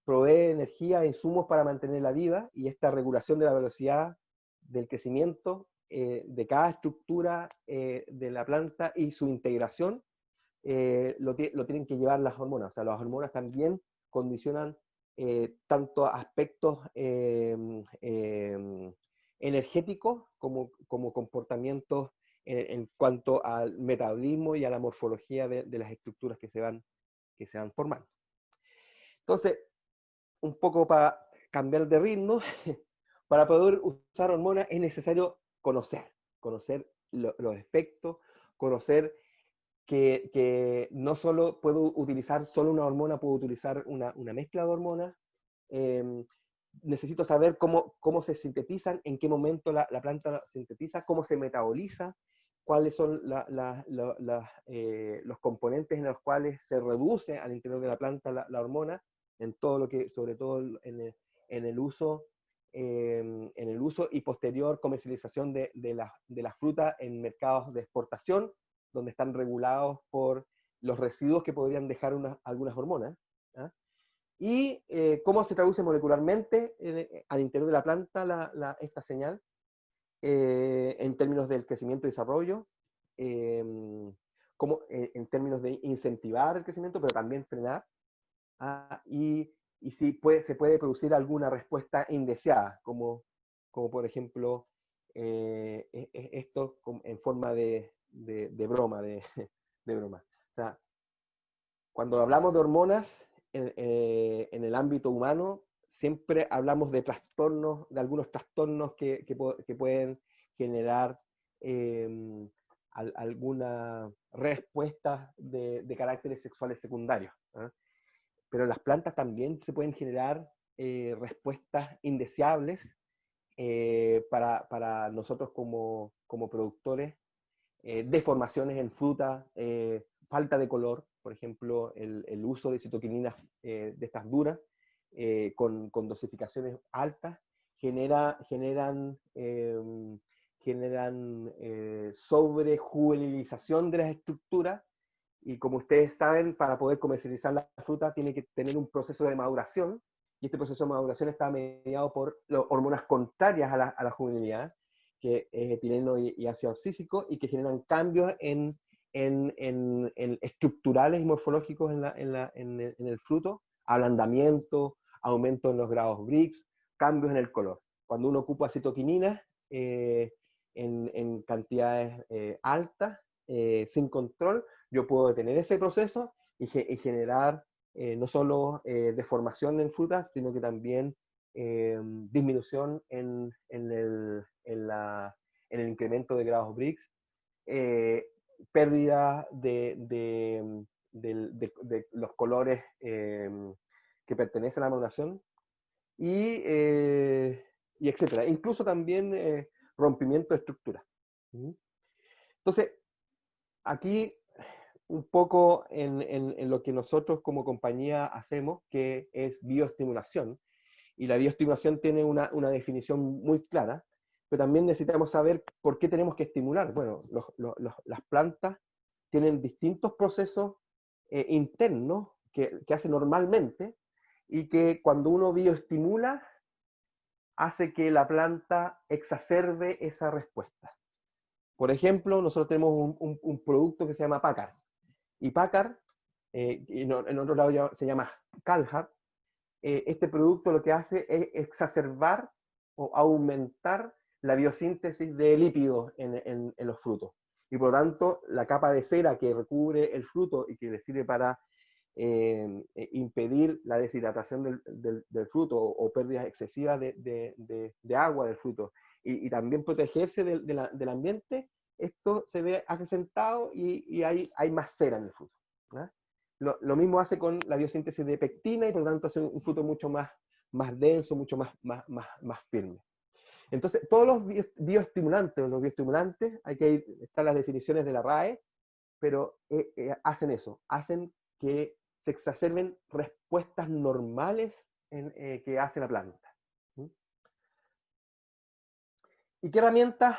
provee energía e insumos para mantenerla viva, y esta regulación de la velocidad del crecimiento de cada estructura de la planta y su integración lo tienen que llevar las hormonas. O sea, las hormonas también condicionan tanto aspectos energéticos como comportamientos en cuanto al metabolismo y a la morfología de las estructuras que se van formando. Entonces, un poco para cambiar de ritmo, para poder usar hormonas es necesario conocer los efectos, conocer que no solo puedo utilizar solo una hormona, puedo utilizar una mezcla de hormonas. Necesito saber cómo se sintetizan, en qué momento la planta sintetiza, cómo se metaboliza, cuáles son los componentes en los cuales se reduce al interior de la planta la hormona, en todo lo que, sobre todo en el uso y posterior comercialización de la fruta en mercados de exportación, donde están regulados por los residuos que podrían dejar algunas hormonas. ¿Ah? Y cómo se traduce molecularmente al interior de la planta esta señal, en términos del crecimiento y desarrollo, en términos de incentivar el crecimiento, pero también frenar, y si se puede producir alguna respuesta indeseada, como por ejemplo esto en forma de broma, de broma. O sea, cuando hablamos de hormonas en el ámbito humano, siempre hablamos de trastornos, de algunos trastornos que pueden generar alguna respuesta de caracteres sexuales secundarios. ¿Eh? Pero en las plantas también se pueden generar respuestas indeseables para nosotros como productores, deformaciones en fruta, falta de color, por ejemplo, el uso de citoquininas de estas duras, con dosificaciones altas, generan sobrejuvenilización de las estructuras, y como ustedes saben, para poder comercializar la fruta tiene que tener un proceso de maduración, y este proceso de maduración está mediado por hormonas contrarias a la juvenilidad, que es etileno y ácido abscísico, y que generan cambios estructurales y morfológicos en el fruto, ablandamiento, aumento en los grados Brix, cambios en el color. Cuando uno ocupa citoquininas en cantidades altas, sin control, yo puedo detener ese proceso y generar no solo deformación en frutas, sino que también disminución en el incremento de grados Brix, pérdida de los colores que pertenecen a la maduración, y etcétera. Incluso también rompimiento de estructura. Entonces, aquí un poco en lo que nosotros como compañía hacemos, que es bioestimulación, y la bioestimulación tiene una definición muy clara, pero también necesitamos saber por qué tenemos que estimular. Bueno, las plantas tienen distintos procesos internos que hacen normalmente, y que cuando uno bioestimula, hace que la planta exacerbe esa respuesta. Por ejemplo, nosotros tenemos un producto que se llama Packard, y Packard, en otro lado se llama Calhart. Este producto lo que hace es exacerbar o aumentar la biosíntesis de lípidos en los frutos. Y por lo tanto, la capa de cera que recubre el fruto y que le sirve para impedir la deshidratación del fruto, o pérdidas excesivas de agua del fruto, y también protegerse del ambiente, esto se ve acrecentado y hay más cera en el fruto. ¿No? Lo mismo hace con la biosíntesis de pectina, y por lo tanto hace un fruto mucho más denso, mucho más firme. Entonces, todos los bioestimulantes, aquí están las definiciones de la RAE, pero hacen eso, hacen que se exacerben respuestas normales que hace la planta. ¿Y qué herramientas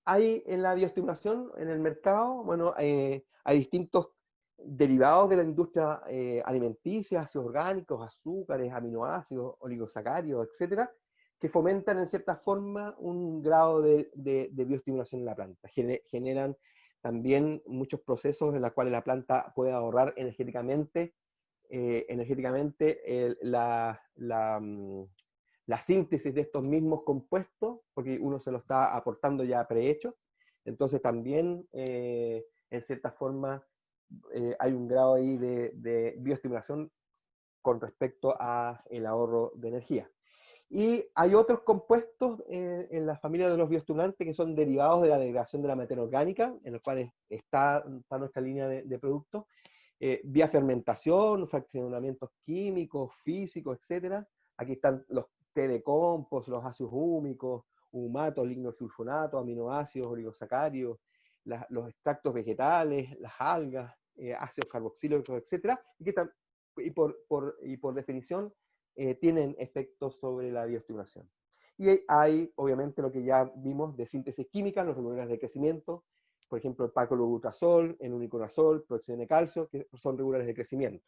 hay en la bioestimulación en el mercado? Bueno, hay distintos derivados de la industria alimenticia, ácidos orgánicos, azúcares, aminoácidos, oligosacáridos, etcétera, que fomentan en cierta forma un grado de bioestimulación en la planta. Generan también muchos procesos en los cuales la planta puede ahorrar energéticamente la síntesis de estos mismos compuestos, porque uno se lo está aportando ya prehecho. Entonces también, en cierta forma, hay un grado ahí de bioestimulación con respecto a el ahorro de energía. Y hay otros compuestos en la familia de los bioestimulantes que son derivados de la degradación de la materia orgánica, en los cuales está nuestra línea de productos, vía fermentación, fraccionamientos químicos, físicos, etc. Aquí están los té de compost, los ácidos húmicos, humatos, lignosulfonatos, aminoácidos, oligosacáridos, los extractos vegetales, las algas, ácidos carboxílicos, etc. Y por definición tienen efectos sobre la bioestimulación. Y hay, obviamente, lo que ya vimos de síntesis química, los reguladores de crecimiento, por ejemplo, el paclobutrazol, el uniconazol, proteína de calcio, que son reguladores de crecimiento.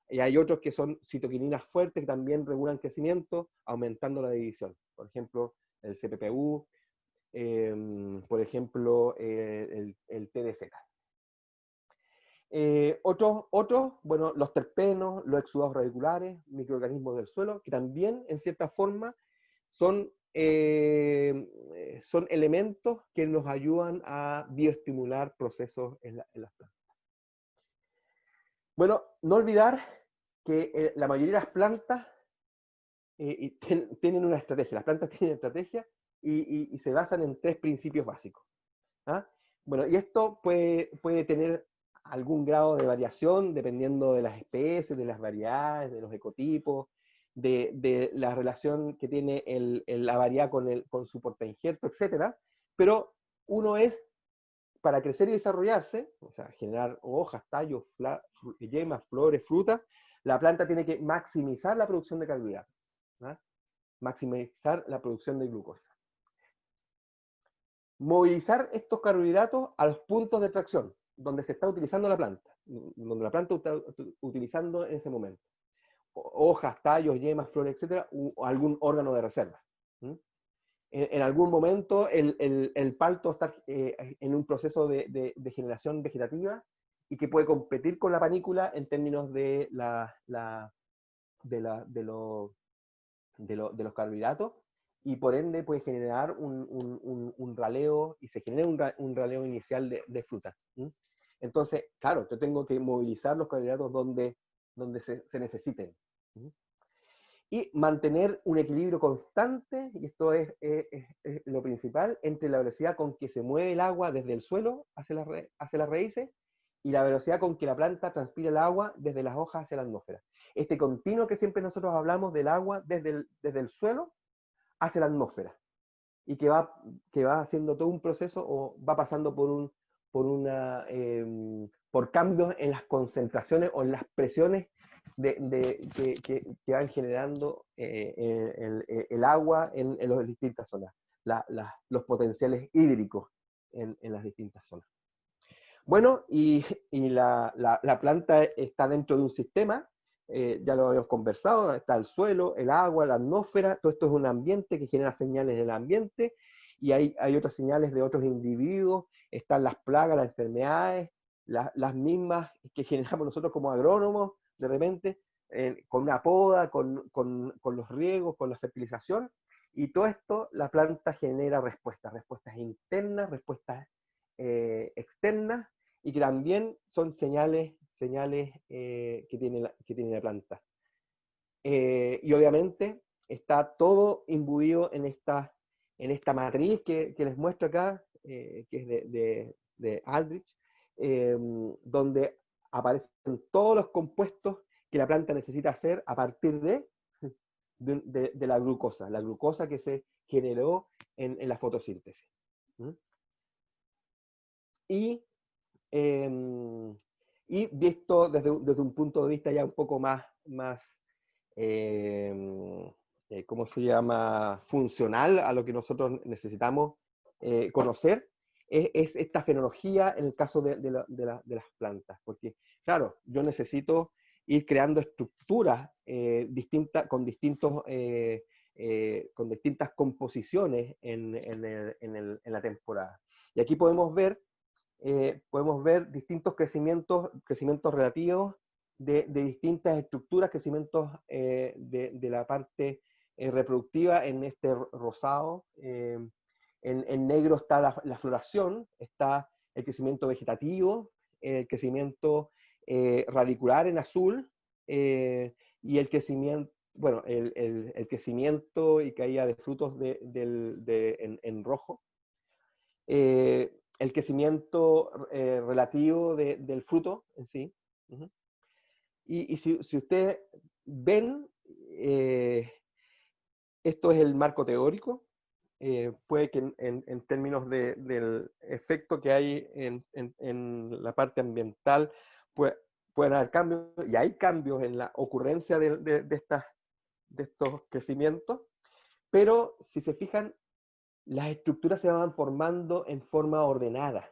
Y hay otros que son citoquininas fuertes que también regulan crecimiento, aumentando la división. Por ejemplo, el CPPU, por ejemplo, el TDZ. Otros, bueno, los terpenos, los exudados radiculares, microorganismos del suelo, que también, en cierta forma, son elementos que nos ayudan a bioestimular procesos en las plantas. Bueno, no olvidar que la mayoría de las plantas tienen una estrategia. Las plantas tienen estrategia y se basan en 3 principios básicos. ¿Ah? Bueno, y esto puede tener algún grado de variación dependiendo de las especies, de las variedades, de los ecotipos, de la relación que tiene la variedad con su portainjerto, etc. Pero uno es, para crecer y desarrollarse, o sea, generar hojas, tallos, yemas, flores, frutas, la planta tiene que maximizar la producción de carbohidratos, ¿ah? Maximizar la producción de glucosa. Movilizar estos carbohidratos a los puntos de extracción, donde se está utilizando la planta, donde la planta está utilizando en ese momento. Hojas, tallos, yemas, flores, etcétera, o algún órgano de reserva. En algún momento el palto está en un proceso de generación vegetativa y que puede competir con la panícula en términos de los carbohidratos, y por ende puede generar un raleo, y se genera un raleo inicial de frutas. Entonces, claro, yo tengo que movilizar los carbohidratos donde se necesiten. Y mantener un equilibrio constante, y esto es lo principal, entre la velocidad con que se mueve el agua desde el suelo hacia las raíces, y la velocidad con que la planta transpira el agua desde las hojas hacia la atmósfera. Este continuo que siempre nosotros hablamos del agua desde el suelo hacia la atmósfera, y que va haciendo todo un proceso, o va pasando por cambios en las concentraciones o en las presiones que van generando el agua en las distintas zonas, los potenciales hídricos en las distintas zonas. Bueno, y la planta está dentro de un sistema, ya lo habíamos conversado, está el suelo, el agua, la atmósfera, todo esto es un ambiente que genera señales en el ambiente, y hay otras señales de otros individuos, están las plagas, las enfermedades, las mismas que generamos nosotros como agrónomos, de repente, con una poda, con los riegos, con la fertilización, y todo esto la planta genera respuestas internas, respuestas externas, y que también son señales que tiene la planta. Y obviamente está todo imbuido en esta matriz que les muestro acá, que es de Aldrich, donde aparecen todos los compuestos que la planta necesita hacer a partir de la glucosa que se generó en la fotosíntesis. Y visto desde un punto de vista ya un poco más ¿cómo se llama? Funcional a lo que nosotros necesitamos conocer, es esta fenología en el caso de las plantas. Porque, claro, yo necesito ir creando estructuras distintas, con distintas composiciones en la temporada. Y aquí podemos ver distintos crecimientos relativos de distintas estructuras, crecimientos de la parte reproductiva en este rosado. En negro está la floración, está el crecimiento vegetativo, el crecimiento radicular en azul, y el crecimiento bueno, el crecimiento y caída de frutos en rojo, el crecimiento relativo del fruto en sí. Uh-huh. Y si ustedes ven, esto es el marco teórico, puede que en términos del efecto que hay en la parte ambiental, pueden haber cambios, y hay cambios en la ocurrencia de estos crecimientos, pero si se fijan, las estructuras se van formando en forma ordenada.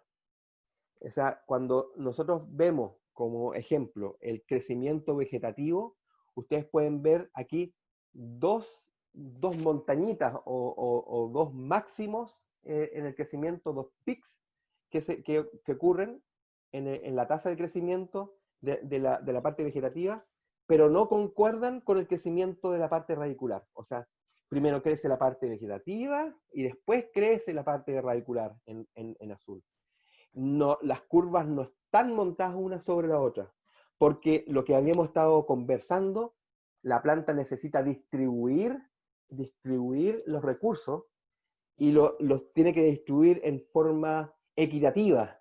O sea, cuando nosotros vemos como ejemplo el crecimiento vegetativo, ustedes pueden ver aquí dos montañitas o dos máximos en el crecimiento, dos peaks que ocurren en la tasa de crecimiento de la parte vegetativa, pero no concuerdan con el crecimiento de la parte radicular. O sea, primero crece la parte vegetativa y después crece la parte radicular en azul. No, las curvas no están montadas una sobre la otra, porque lo que habíamos estado conversando, la planta necesita distribuir los recursos y los tiene que distribuir en forma equitativa,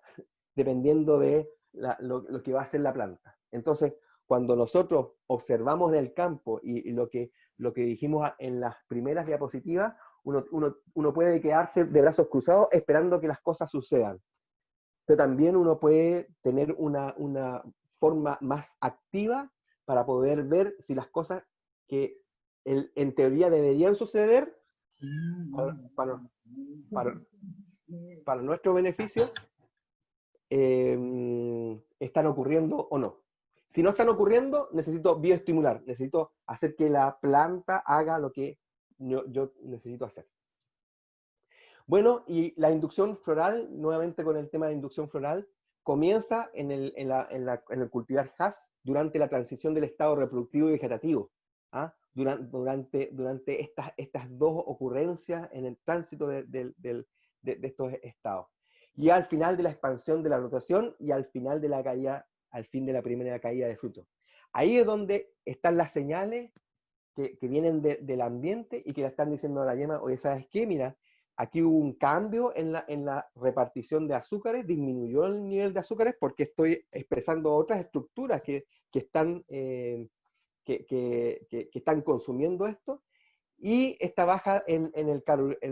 dependiendo de lo que va a hacer la planta. Entonces, cuando nosotros observamos en el campo y lo que dijimos en las primeras diapositivas, uno puede quedarse de brazos cruzados esperando que las cosas sucedan. Pero también uno puede tener una forma más activa para poder ver si las cosas que en teoría deberían suceder para, para, para nuestro beneficio están ocurriendo o no. Si no están ocurriendo, necesito bioestimular, necesito hacer que la planta haga lo que yo necesito hacer. Bueno, y la inducción floral, nuevamente con el tema de inducción floral, comienza en el cultivar Hass durante la transición del estado reproductivo y vegetativo. ¿Ah? Durante estas dos ocurrencias en el tránsito de estos estados. Y al final de la expansión de la rotación y al final de la caída, al fin de la primera caída de frutos. Ahí es donde están las señales que vienen del ambiente y que le están diciendo a la yema, oye, ¿sabes qué? Mira, aquí hubo un cambio en la repartición de azúcares, disminuyó el nivel de azúcares porque estoy expresando otras estructuras que están, que están consumiendo esto, y esta baja en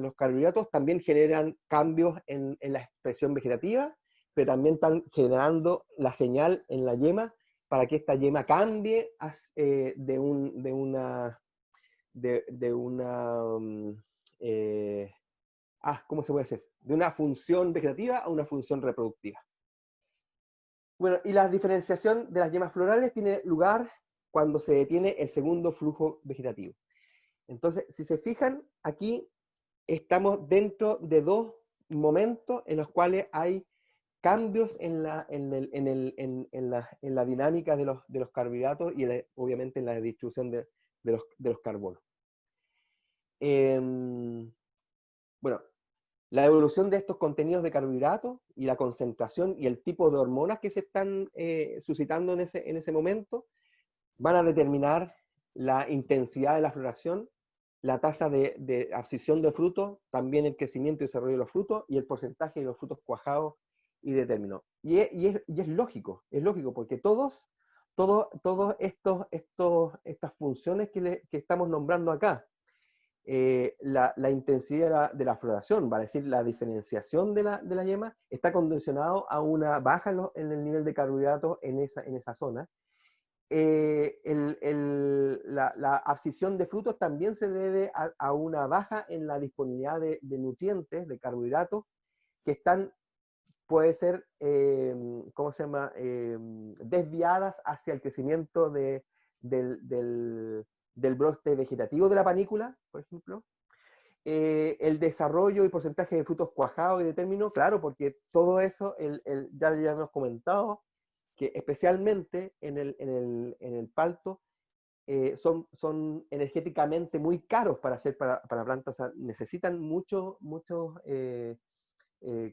los carbohidratos también generan cambios en la expresión vegetativa, pero también están generando la señal en la yema para que esta yema cambie de una ¿cómo se puede hacer? De una función vegetativa a una función reproductiva. Bueno, y la diferenciación de las yemas florales tiene lugar cuando se detiene el segundo flujo vegetativo. Entonces, si se fijan, aquí estamos dentro de dos momentos en los cuales hay cambios en la dinámica de los carbohidratos y obviamente en la distribución de los carbonos. Bueno, la evolución de estos contenidos de carbohidratos y la concentración y el tipo de hormonas que se están suscitando en ese momento van a determinar la intensidad de la floración, la tasa de abscisión de frutos, también el crecimiento y desarrollo de los frutos y el porcentaje de los frutos cuajados y de término. Y es lógico porque todas estas funciones que estamos nombrando acá, la intensidad de la floración, va a decir la diferenciación de la yema, está condicionado a una baja en el nivel de carbohidratos en esa zona. La abscisión de frutos también se debe a una baja en la disponibilidad de nutrientes, de carbohidratos, que están, puede ser, ¿cómo se llama?, desviadas hacia el crecimiento del brote vegetativo de la panícula, por ejemplo. El desarrollo y porcentaje de frutos cuajados y de término, claro, porque todo eso, ya hemos comentado, que especialmente en el palto son energéticamente muy caros para hacer para plantas, o sea, necesitan muchos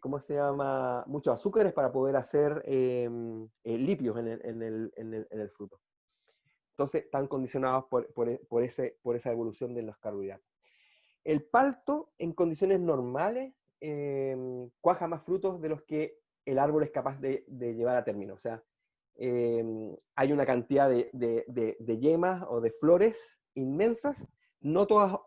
¿cómo se llama? Muchos azúcares para poder hacer lípidos en el fruto. Entonces están condicionados por esa evolución de los carbohidratos. El palto en condiciones normales cuaja más frutos de los que el árbol es capaz de llevar a término. O sea, hay una cantidad de yemas o de flores inmensas, no todas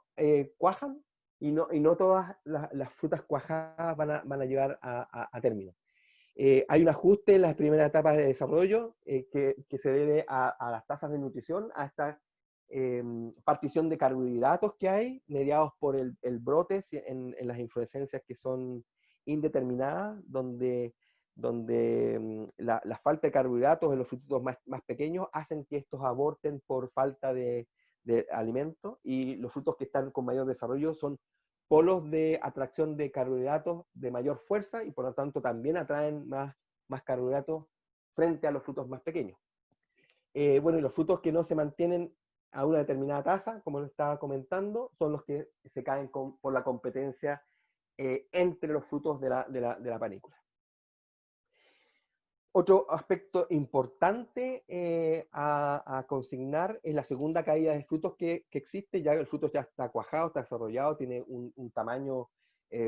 cuajan y no todas las frutas cuajadas van a llevar a término. Hay un ajuste en las primeras etapas de desarrollo que se debe a las tasas de nutrición, a esta partición de carbohidratos que hay, mediados por el brote en las inflorescencias que son indeterminadas, donde la falta de carbohidratos en los frutos más pequeños hacen que estos aborten por falta de alimento, y los frutos que están con mayor desarrollo son polos de atracción de carbohidratos de mayor fuerza y por lo tanto también atraen más carbohidratos frente a los frutos más pequeños. Bueno, y los frutos que no se mantienen a una determinada tasa, como lo estaba comentando, son los que se caen por la competencia entre los frutos de la panícula. Otro aspecto importante a consignar es la segunda caída de frutos que existe. Ya el fruto ya está cuajado, está desarrollado, tiene un tamaño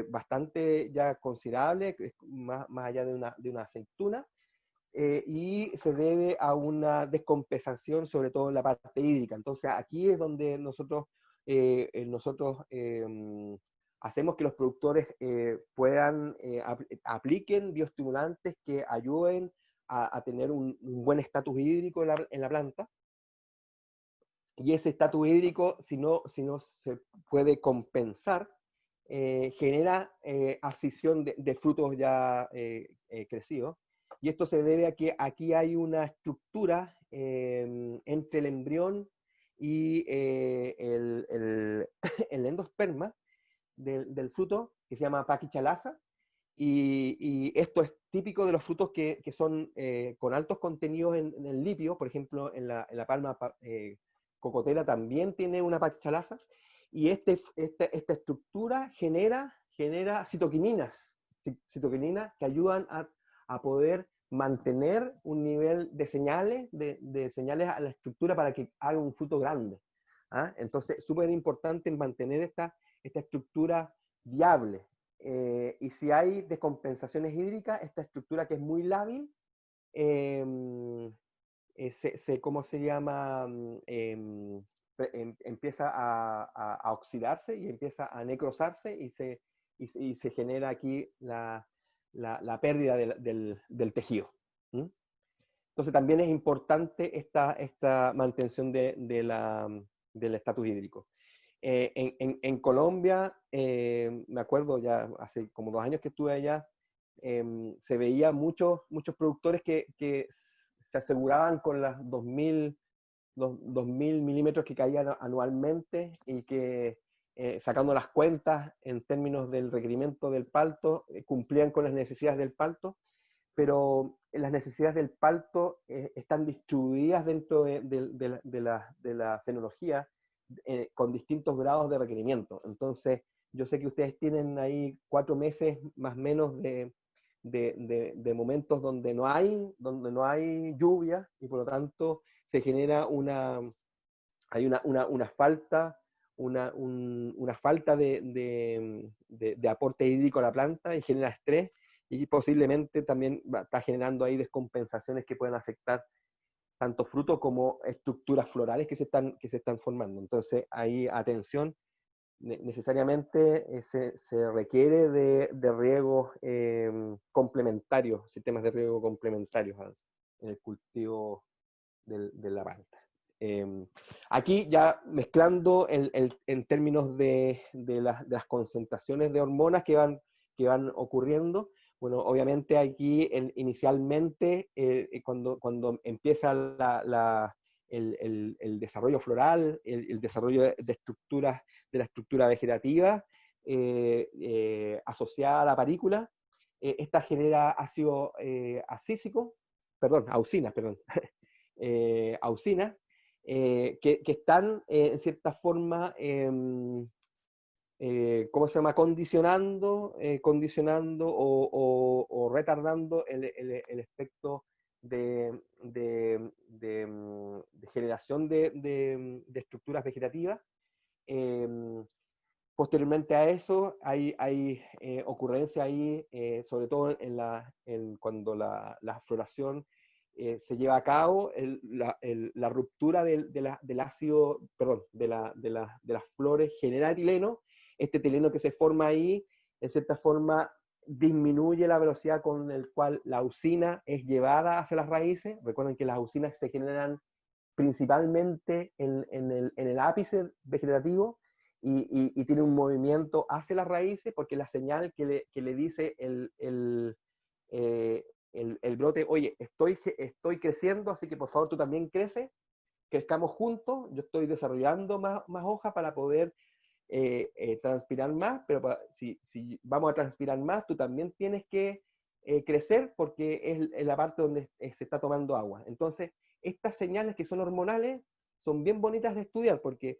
bastante ya considerable, más allá de una aceituna, y se debe a una descompensación, sobre todo en la parte hídrica. Entonces aquí es donde nosotros hacemos que los productores apliquen bioestimulantes que ayuden a tener un buen estatus hídrico en la planta. Y ese estatus hídrico, si no se puede compensar, genera abscisión de frutos ya crecidos. Y esto se debe a que aquí hay una estructura entre el embrión y el endosperma del fruto, que se llama paquichalasa, y esto es típico de los frutos que son con altos contenidos en el litio. Por ejemplo, en la palma cocotera también tiene una paquichalasa, y esta estructura genera citoquininas que ayudan a poder mantener un nivel de señales a la estructura para que haga un fruto grande. ¿Ah? Entonces, súper importante mantener esta estructura viable. Y si hay descompensaciones hídricas, esta estructura que es muy lábil, ¿cómo se llama? Empieza a oxidarse y empieza a necrosarse, y se genera aquí la pérdida del tejido. ¿Mm? Entonces también es importante esta mantención del estatus hídrico. En Colombia, me acuerdo ya hace como 2 años que estuve allá, se veía muchos productores que se aseguraban con las 2000 milímetros que caían anualmente, y que sacando las cuentas en términos del requerimiento del palto, cumplían con las necesidades del palto, pero las necesidades del palto están distribuidas dentro de la fenología con distintos grados de requerimiento. Entonces, yo sé que ustedes tienen ahí 4 meses más o menos de momentos donde no hay lluvia, y por lo tanto se genera una falta de aporte hídrico a la planta, y genera estrés, y posiblemente también está generando ahí descompensaciones que pueden afectar tanto frutos como estructuras florales que se están formando. Entonces, ahí atención, necesariamente se requiere de riegos complementarios, sistemas de riego complementarios en el cultivo de la planta. Aquí ya mezclando en términos de las concentraciones de hormonas que van ocurriendo. Bueno, obviamente aquí inicialmente, cuando empieza el desarrollo floral, el desarrollo de estructuras, de la estructura vegetativa asociada a la parícula, esta genera ácido auxinas, auxinas, que están en cierta forma ¿cómo se llama? Condicionando o retardando el efecto de generación de estructuras vegetativas. Posteriormente a eso hay ocurrencia ahí, sobre todo cuando la floración se lleva a cabo, la ruptura del ácido, perdón, de las flores genera etileno. Este etileno que se forma ahí, en cierta forma, disminuye la velocidad con el cual la auxina es llevada hacia las raíces. Recuerden que las auxinas se generan principalmente en el ápice vegetativo y tiene un movimiento hacia las raíces porque la señal que le dice el brote, oye, estoy creciendo, así que por favor tú también crezcamos juntos, yo estoy desarrollando más hojas para poder transpirar más, pero si vamos a transpirar más, tú también tienes que crecer porque es la parte donde se está tomando agua. Entonces, estas señales que son hormonales son bien bonitas de estudiar porque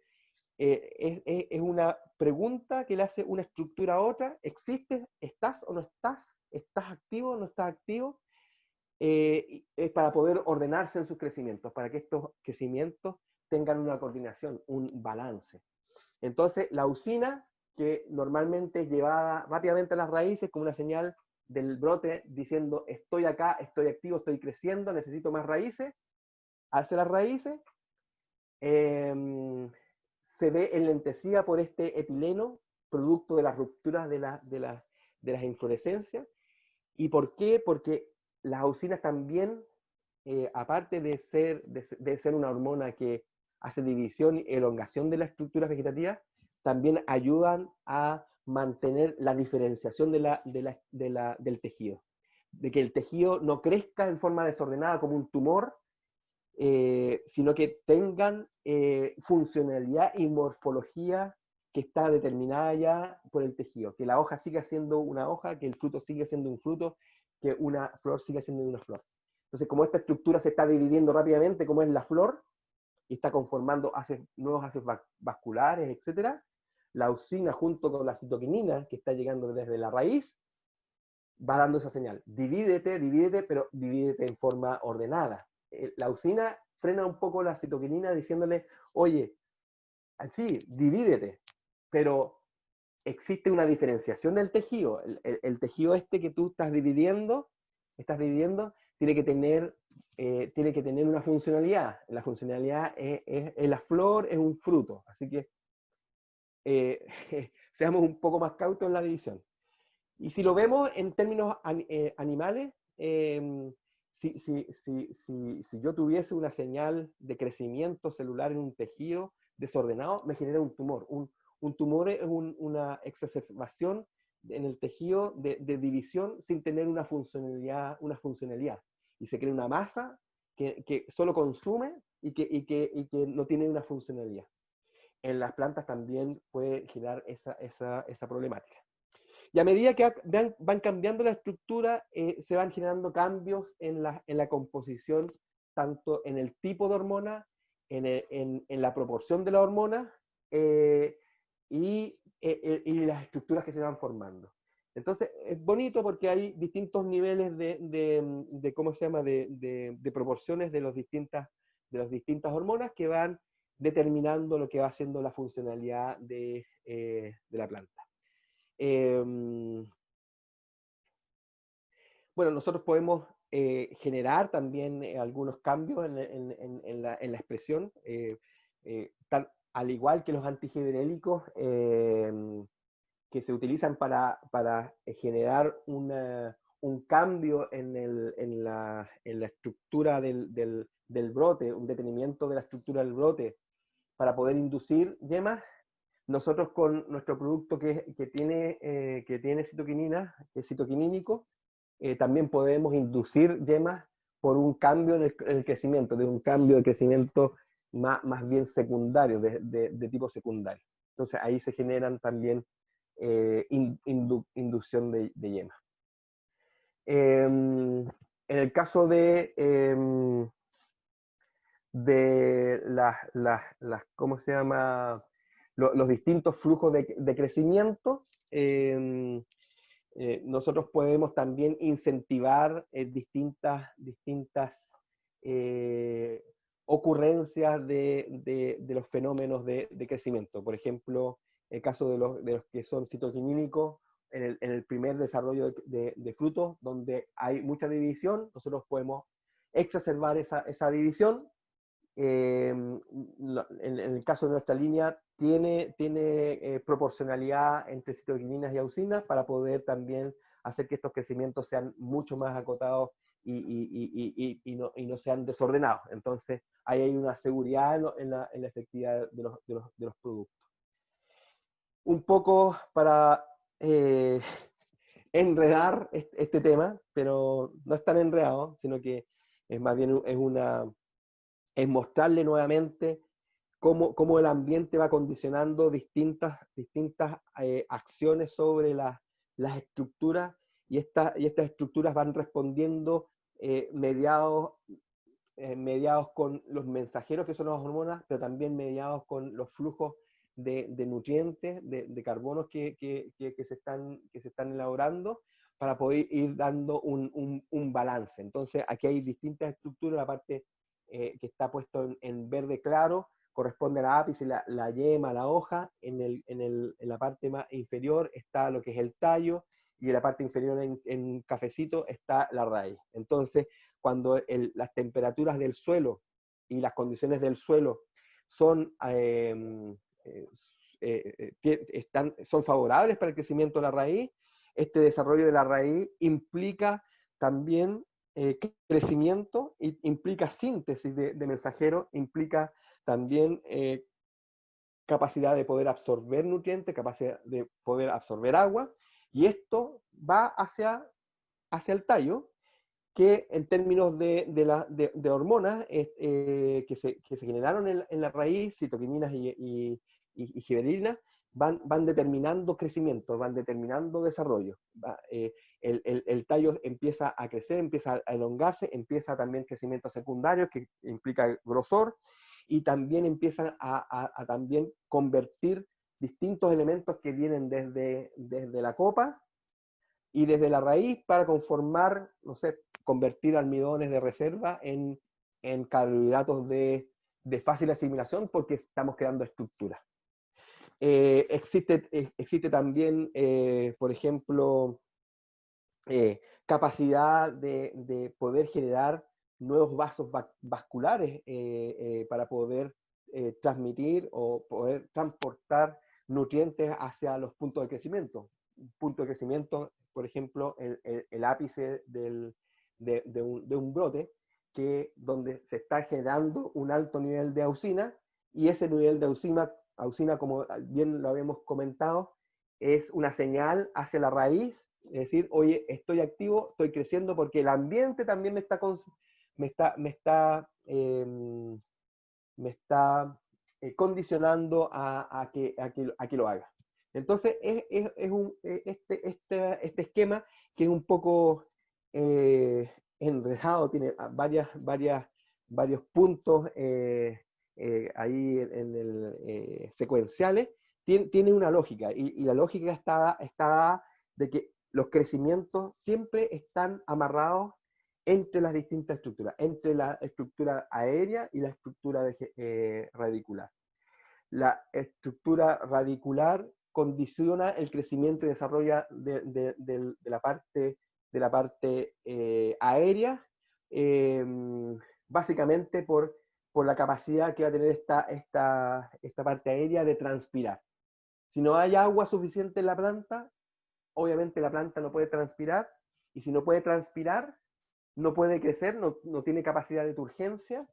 es una pregunta que le hace una estructura a otra. ¿Existes? ¿Estás o no estás? ¿Estás activo o no estás activo? Es para poder ordenarse en sus crecimientos, para que estos crecimientos tengan una coordinación, un balance. Entonces, la auxina, que normalmente es llevada rápidamente a las raíces como una señal del brote diciendo estoy acá, estoy activo, estoy creciendo, necesito más raíces, hace las raíces, se ve enlentecida por este etileno, producto de las rupturas de las inflorescencias. ¿Y por qué? Porque las auxinas también, aparte de ser una hormona que hace división y elongación de las estructuras vegetativas, también ayudan a mantener la diferenciación del tejido. De que el tejido no crezca en forma desordenada como un tumor, sino que tengan funcionalidad y morfología que está determinada ya por el tejido. Que la hoja siga siendo una hoja, que el fruto siga siendo un fruto, que una flor siga siendo una flor. Entonces, como esta estructura se está dividiendo rápidamente, como es la flor, y está conformando nuevos haces vasculares, etc., la auxina junto con la citoquinina, que está llegando desde la raíz, va dando esa señal. Divídete, pero divídete en forma ordenada. La auxina frena un poco la citoquinina diciéndole, oye, así, divídete, pero existe una diferenciación del tejido. El tejido este que tú estás dividiendo, tiene que tener una funcionalidad. La funcionalidad es la flor, es un fruto. Así que seamos un poco más cautos en la división. Y si lo vemos en términos animales, si yo tuviese una señal de crecimiento celular en un tejido desordenado, me genera un tumor. Un tumor es una exacerbación en el tejido de división sin tener una funcionalidad. Y se crea una masa que solo consume y que no tiene una funcionalidad. En las plantas también puede generar esa problemática. Y a medida que van cambiando la estructura, se van generando cambios en la composición, tanto en el tipo de hormona, en la proporción de la hormona y las estructuras que se van formando. Entonces, es bonito porque hay distintos niveles de ¿cómo se llama?, de proporciones de las distintas hormonas que van determinando lo que va siendo la funcionalidad de la planta. Bueno, nosotros podemos generar también algunos cambios en la expresión, al igual que los antigiberélicos que se utilizan para generar un cambio en la estructura del brote, un detenimiento de la estructura del brote para poder inducir yemas. Nosotros con nuestro producto que tiene citoquinina, que es citoquinínico, también podemos inducir yemas por un cambio en el crecimiento, de un cambio de crecimiento más bien secundario, de tipo secundario. Entonces ahí se generan también inducción de yemas. En el caso de ¿cómo se llama?, los distintos flujos de crecimiento, nosotros podemos también incentivar distintas ocurrencias de los fenómenos de crecimiento. Por ejemplo, el caso de los que son citoquinínicos, en el primer desarrollo de frutos, donde hay mucha división, nosotros podemos exacerbar esa división. En el caso de nuestra línea, tiene proporcionalidad entre citoquininas y auxinas para poder también hacer que estos crecimientos sean mucho más acotados y no sean desordenados. Entonces, ahí hay una seguridad en la efectividad de los productos. Un poco para enredar este tema, pero no es tan enredado, sino que es más bien es mostrarle nuevamente cómo el ambiente va condicionando distintas acciones sobre las estructuras, y estas estructuras van respondiendo mediados con los mensajeros, que son las hormonas, pero también mediados con los flujos de nutrientes, de carbonos que se están elaborando, para poder ir dando un balance. Entonces, aquí hay distintas estructuras. La parte que está puesto en verde claro corresponde a la ápice, la yema, la hoja. En la parte más inferior está lo que es el tallo, y en la parte inferior en cafecito está la raíz. Entonces, cuando las temperaturas del suelo y las condiciones del suelo son favorables para el crecimiento de la raíz, este desarrollo de la raíz implica también crecimiento, implica síntesis de mensajero, implica también capacidad de poder absorber nutrientes, capacidad de poder absorber agua, y esto va hacia el tallo, que en términos de hormonas que se generaron en la raíz, citoquininas y gibberelinas, van determinando crecimiento, van determinando desarrollo. El tallo empieza a crecer, empieza a elongarse, empieza también crecimiento secundario, que implica grosor, y también empiezan a también convertir distintos elementos que vienen desde la copa y desde la raíz, para conformar, no sé, convertir almidones de reserva en carbohidratos de fácil asimilación, porque estamos creando estructuras. Existe también, por ejemplo, capacidad de poder generar nuevos vasos vasculares para poder transmitir o poder transportar nutrientes hacia los puntos de crecimiento. Un punto de crecimiento, por ejemplo, el ápice de un brote, donde se está generando un alto nivel de auxina, y ese nivel de auxina, como bien lo habíamos comentado, es una señal hacia la raíz, es decir, oye, estoy activo, estoy creciendo, porque el ambiente también me está condicionando a que lo haga. Entonces, es este esquema, que es un poco enredado, tiene varios puntos ahí secuenciales, tiene una lógica, y la lógica está dada de que los crecimientos siempre están amarrados entre las distintas estructuras, entre la estructura aérea y la estructura radicular. La estructura radicular condiciona el crecimiento y desarrollo de la parte aérea, básicamente por la capacidad que va a tener esta parte aérea de transpirar. Si no hay agua suficiente en la planta, obviamente la planta no puede transpirar, y si no puede transpirar, no puede crecer, no tiene capacidad de turgencia,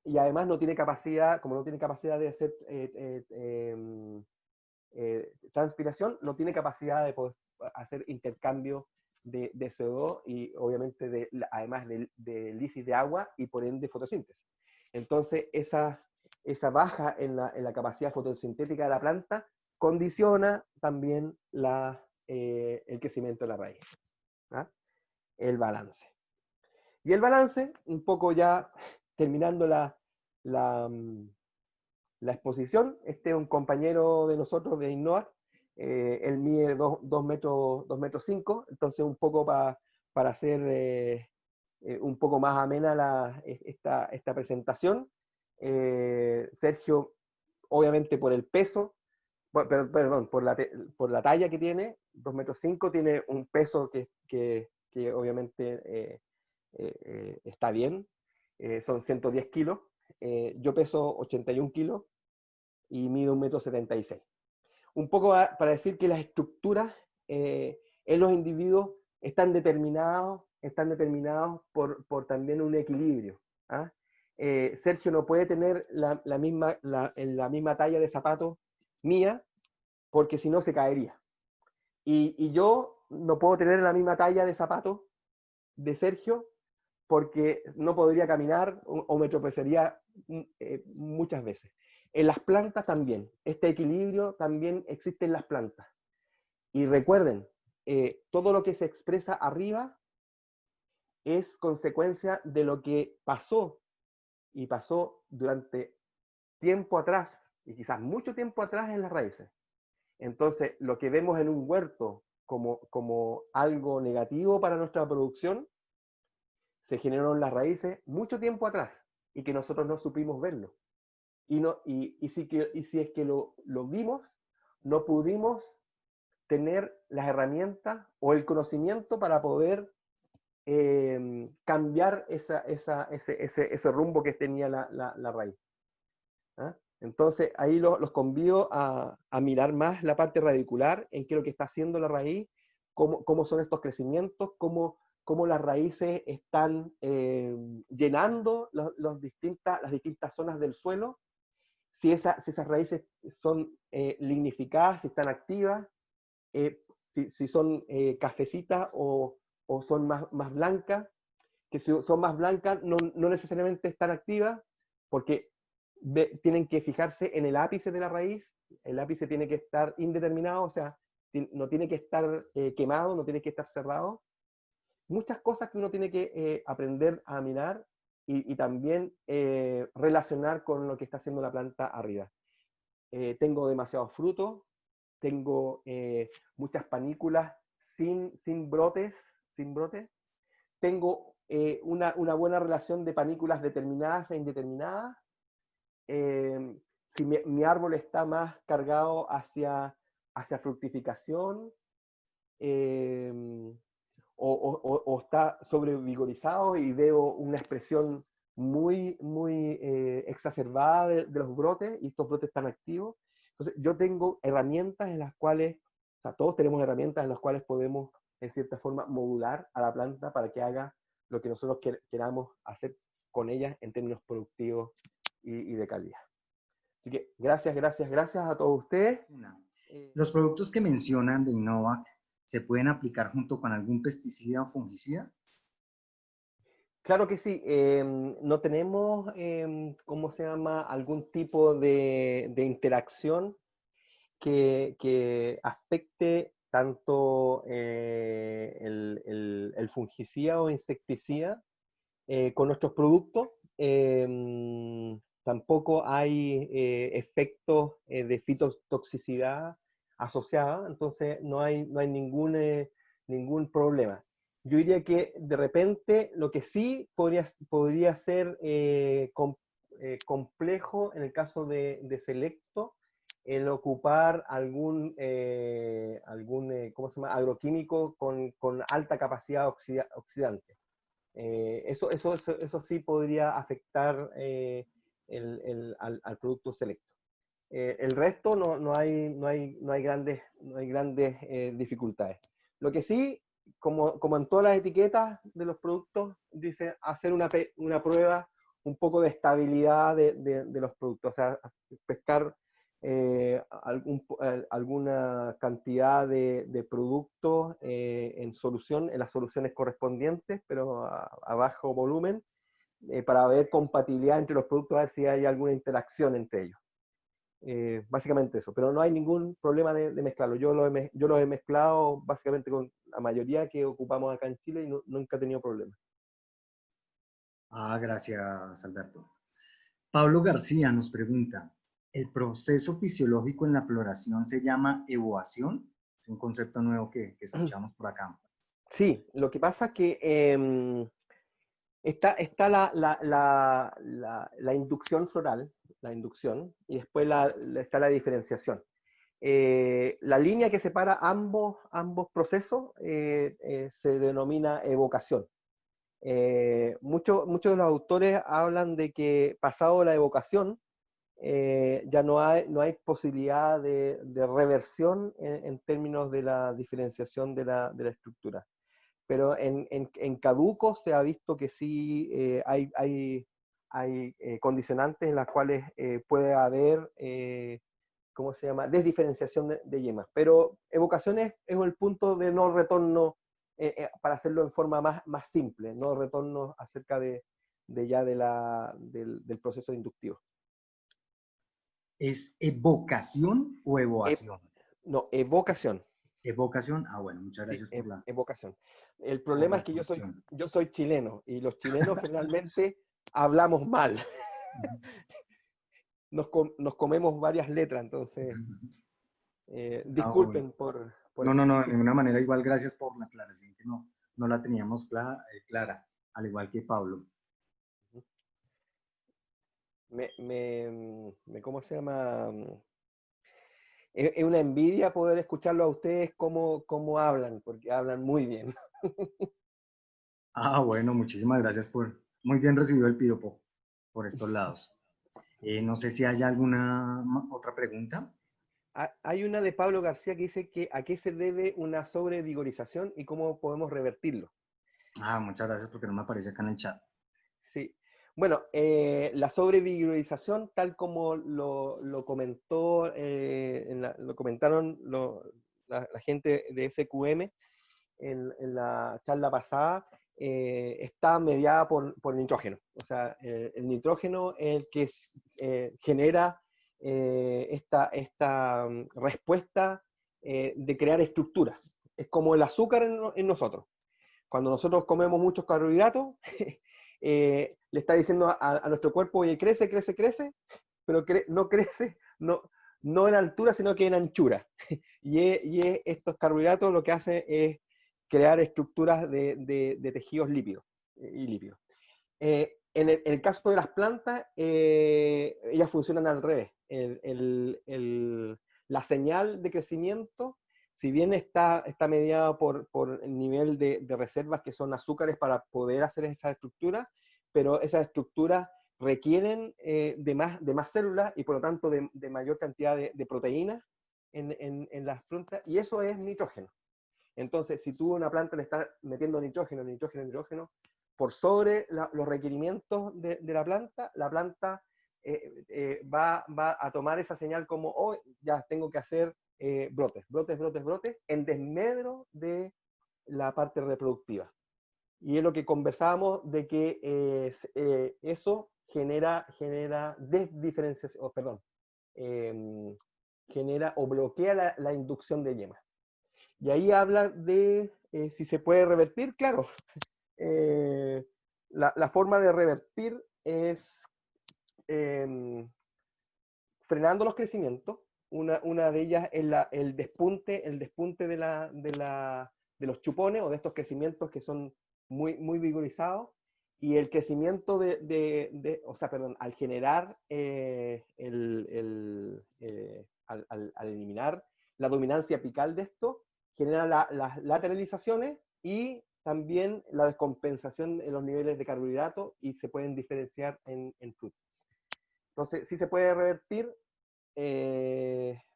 y además no tiene capacidad, como no tiene capacidad de hacer transpiración, no tiene capacidad de poder hacer intercambio de CO2, y obviamente además de lisis de agua, y por ende fotosíntesis. Entonces, esa baja en la capacidad fotosintética de la planta condiciona también el crecimiento de la raíz. ¿Ah? El balance. Y el balance, un poco ya terminando la exposición, este es un compañero de nosotros de INNOVAT, él mide 2 metros 5, entonces un poco para hacer un poco más amena esta presentación. Sergio, obviamente por el peso, perdón, por la talla que tiene, 2,5 m, tiene un peso que obviamente está bien, son 110 kilos. Yo peso 81 kilos y mido 1,76 m. Un poco para decir que las estructuras en los individuos están determinados por también un equilibrio. ¿Ah? Sergio no puede tener la misma talla de zapato mía, porque si no se caería. Y yo no puedo tener la misma talla de zapato de Sergio, porque no podría caminar o me tropezaría muchas veces. En las plantas también, este equilibrio también existe en las plantas. Y recuerden, todo lo que se expresa arriba es consecuencia de lo que pasó, y pasó durante tiempo atrás, y quizás mucho tiempo atrás en las raíces. Entonces, lo que vemos en un huerto como algo negativo para nuestra producción, se generó en las raíces mucho tiempo atrás, y que nosotros no supimos verlo. Y si es que lo vimos, no pudimos tener las herramientas o el conocimiento para poder cambiar ese rumbo que tenía la raíz. ¿Ah? Entonces, ahí los convido a mirar más la parte radicular, en qué es lo que está haciendo la raíz, cómo son estos crecimientos, cómo las raíces están llenando las distintas zonas del suelo, si esas raíces son lignificadas, si están activas, si son cafecitas o son más blancas, que si son más blancas no necesariamente están activas, porque tienen que fijarse en el ápice de la raíz. El ápice tiene que estar indeterminado, o sea, no tiene que estar quemado, no tiene que estar cerrado. Muchas cosas que uno tiene que aprender a mirar y también relacionar con lo que está haciendo la planta arriba. Tengo demasiados frutos, tengo muchas panículas sin brotes, tengo una buena relación de panículas determinadas e indeterminadas. Si mi árbol está más cargado hacia fructificación, o está sobrevigorizado y veo una expresión muy exacerbada de los brotes, y estos brotes están activos. Entonces, yo tengo herramientas en las cuales, o sea, todos tenemos herramientas en las cuales podemos, en cierta forma, modular a la planta para que haga lo que nosotros queramos hacer con ella en términos productivos y de calidad. Así que gracias a todos ustedes. Los productos que mencionan de Innovac, ¿se pueden aplicar junto con algún pesticida o fungicida? Claro que sí. No tenemos, ¿cómo se llama?, algún tipo de interacción que afecte tanto el fungicida o insecticida con nuestros productos. Tampoco hay efectos de fitotoxicidad asociada, entonces no hay ningún problema. Yo diría que de repente lo que sí podría ser complejo en el caso de Selecto, el ocupar algún ¿cómo se llama?, agroquímico con alta capacidad oxidante. Eso sí podría afectar al producto Selecto. El resto no hay grandes dificultades. Lo que sí, como en todas las etiquetas de los productos, dice hacer una prueba un poco de estabilidad de los productos, o sea, pescar alguna cantidad de productos en las soluciones correspondientes, pero a bajo volumen, para ver compatibilidad entre los productos, a ver si hay alguna interacción entre ellos. Básicamente eso, pero no hay ningún problema de mezclarlo. Yo los he mezclado básicamente con la mayoría que ocupamos acá en Chile y nunca he tenido problemas. Gracias, Alberto. Pablo García nos pregunta, ¿el proceso fisiológico en la floración se llama evoación? Es un concepto nuevo que escuchamos por acá. Sí, lo que pasa es que Está la inducción floral, la inducción, y después está la diferenciación. La línea que separa ambos procesos se denomina evocación. Muchos de los autores hablan de que pasado la evocación ya no hay posibilidad de reversión en términos de la diferenciación de la estructura. Pero en caduco se ha visto que sí hay condicionantes en las cuales puede haber, ¿cómo se llama?, desdiferenciación de yemas. Pero evocación es el punto de no retorno, para hacerlo en forma más simple, no retorno acerca del proceso inductivo. ¿Es evocación o evoación? No, evocación. Evocación. Ah, bueno, muchas Sí, gracias por evocación. El por problema la es que corrección. yo soy chileno y los chilenos generalmente hablamos mal. Nos comemos varias letras, entonces Ah, bueno. disculpen por No, eso. no, no, de ninguna manera. Igual gracias por la aclaración, que no la teníamos clara, al igual que Pablo. ¿Cómo se llama? Es una envidia poder escucharlo a ustedes cómo hablan, porque hablan muy bien. Ah, bueno, muchísimas gracias muy bien recibido el piropo por estos lados. No sé si hay alguna otra pregunta. Hay una de Pablo García que dice que a qué se debe una sobrevigorización y cómo podemos revertirlo. Ah, muchas gracias porque no me aparece acá en el chat. Sí. Bueno, la sobrevigorización, tal como lo comentó, lo comentaron la gente de SQM en la charla pasada, está mediada por nitrógeno. O sea, el nitrógeno es el que genera esta respuesta de crear estructuras. Es como el azúcar en nosotros. Cuando nosotros comemos muchos carbohidratos, le está diciendo a nuestro cuerpo, oye, crece, crece, crece, pero no crece, no en altura, sino que en anchura. Y estos carbohidratos lo que hacen es crear estructuras de tejidos lípidos y lípidos. En el caso de las plantas, ellas funcionan al revés. La señal de crecimiento, si bien está mediada por el nivel de reservas que son azúcares para poder hacer esas estructuras, pero esas estructuras requieren de más células y por lo tanto de mayor cantidad de proteínas en las plantas, y eso es nitrógeno. Entonces, si tú a una planta le estás metiendo nitrógeno, nitrógeno, nitrógeno, por sobre los requerimientos de la planta va a tomar esa señal como, oh, ya tengo que hacer brotes, brotes, brotes, brotes, en desmedro de la parte reproductiva. Y es lo que conversábamos de que eso genera desdiferenciación, genera o bloquea la inducción de yemas. Y ahí habla de si se puede revertir, claro. La forma de revertir es frenando los crecimientos. Una de ellas es el despunte de los chupones o de estos crecimientos que son muy vigorizados. Y el crecimiento al generar, al eliminar la dominancia apical de esto, genera las lateralizaciones y también la descompensación en los niveles de carbohidratos y se pueden diferenciar en frutos. Entonces, sí se puede revertir,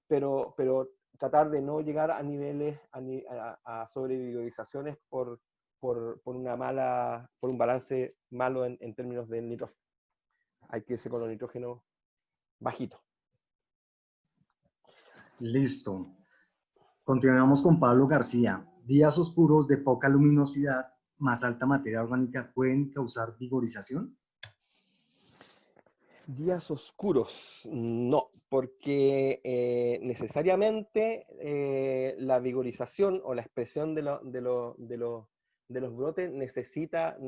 pero tratar de no llegar a niveles, a sobrevigorizaciones por un balance malo en términos de nitrógeno. Hay que irse con los nitrógenos bajitos. Listo. Continuamos con Pablo García. Días oscuros de poca luminosidad, más alta materia orgánica, ¿pueden causar vigorización? Días oscuros, no, porque necesariamente la vigorización o la expresión de los brotes necesita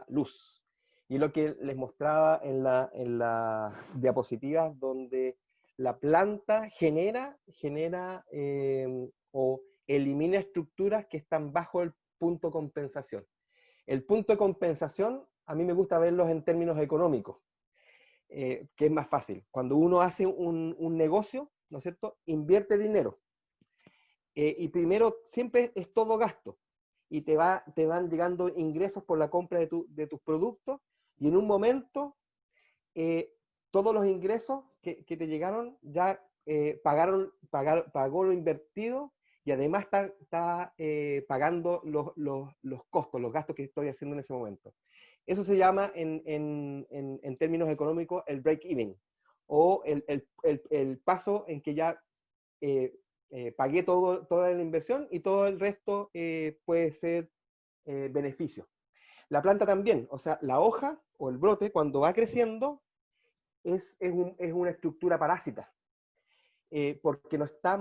luz. Y lo que les mostraba en la diapositiva, donde la planta genera o elimina estructuras que están bajo el punto de compensación. El punto de compensación, a mí me gusta verlos en términos económicos, que es más fácil. Cuando uno hace un negocio, ¿no es cierto?, invierte dinero. Y primero siempre es todo gasto. Y te van llegando ingresos por la compra de tus productos, y en un momento todos los ingresos que te llegaron ya pagó lo invertido, y además está pagando los costos, los gastos que estoy haciendo en ese momento. Eso se llama en términos económicos el break-even, o el paso en que ya pagué toda la inversión y todo el resto puede ser beneficio. La planta también, o sea, la hoja o el brote, cuando va creciendo, es una estructura parásita, porque no está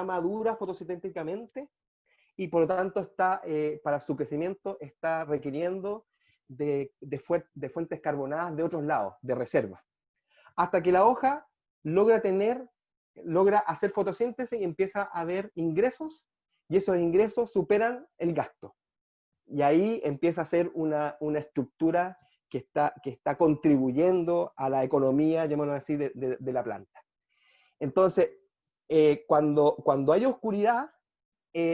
madura fotosintéticamente, y por lo tanto para su crecimiento está requiriendo de fuentes carbonadas de otros lados, de reserva, hasta que la hoja logra hacer fotosíntesis y empieza a haber ingresos, y esos ingresos superan el gasto. Y ahí empieza a ser una estructura que está contribuyendo a la economía, llamémoslo así, de la planta. Entonces, cuando hay oscuridad,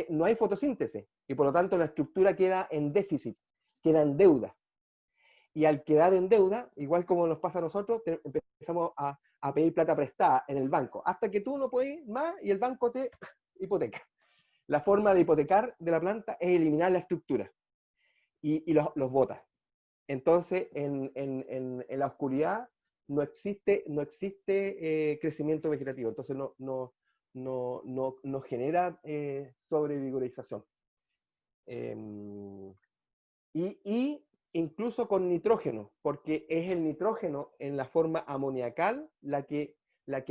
no hay fotosíntesis, y por lo tanto la estructura queda en déficit, queda en deuda. Y al quedar en deuda, igual como nos pasa a nosotros, empezamos a pedir plata prestada en el banco, hasta que tú no puedes más y el banco te hipoteca. La forma de hipotecar de la planta es eliminar la estructura y los bota. Entonces, en la oscuridad no existe crecimiento vegetativo, entonces no genera sobrevigorización. Y incluso con nitrógeno, porque es el nitrógeno en la forma amoniacal la que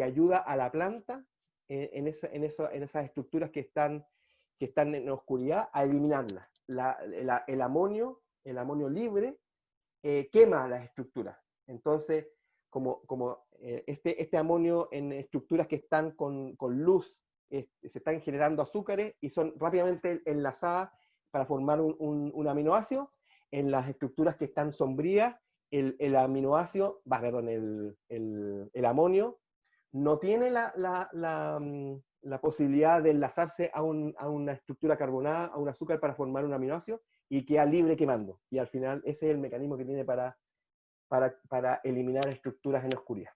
ayuda a la planta en esas estructuras que están en oscuridad a eliminarlas. El amonio libre quema las estructuras. Entonces, como este amonio en estructuras que están con luz, se están generando azúcares y son rápidamente enlazadas para formar un aminoácido. En las estructuras que están sombrías, el aminoácido, el amonio, no tiene la posibilidad de enlazarse a una estructura carbonada, a un azúcar para formar un aminoácido, y queda libre quemando. Y al final ese es el mecanismo que tiene para eliminar estructuras en oscuridad.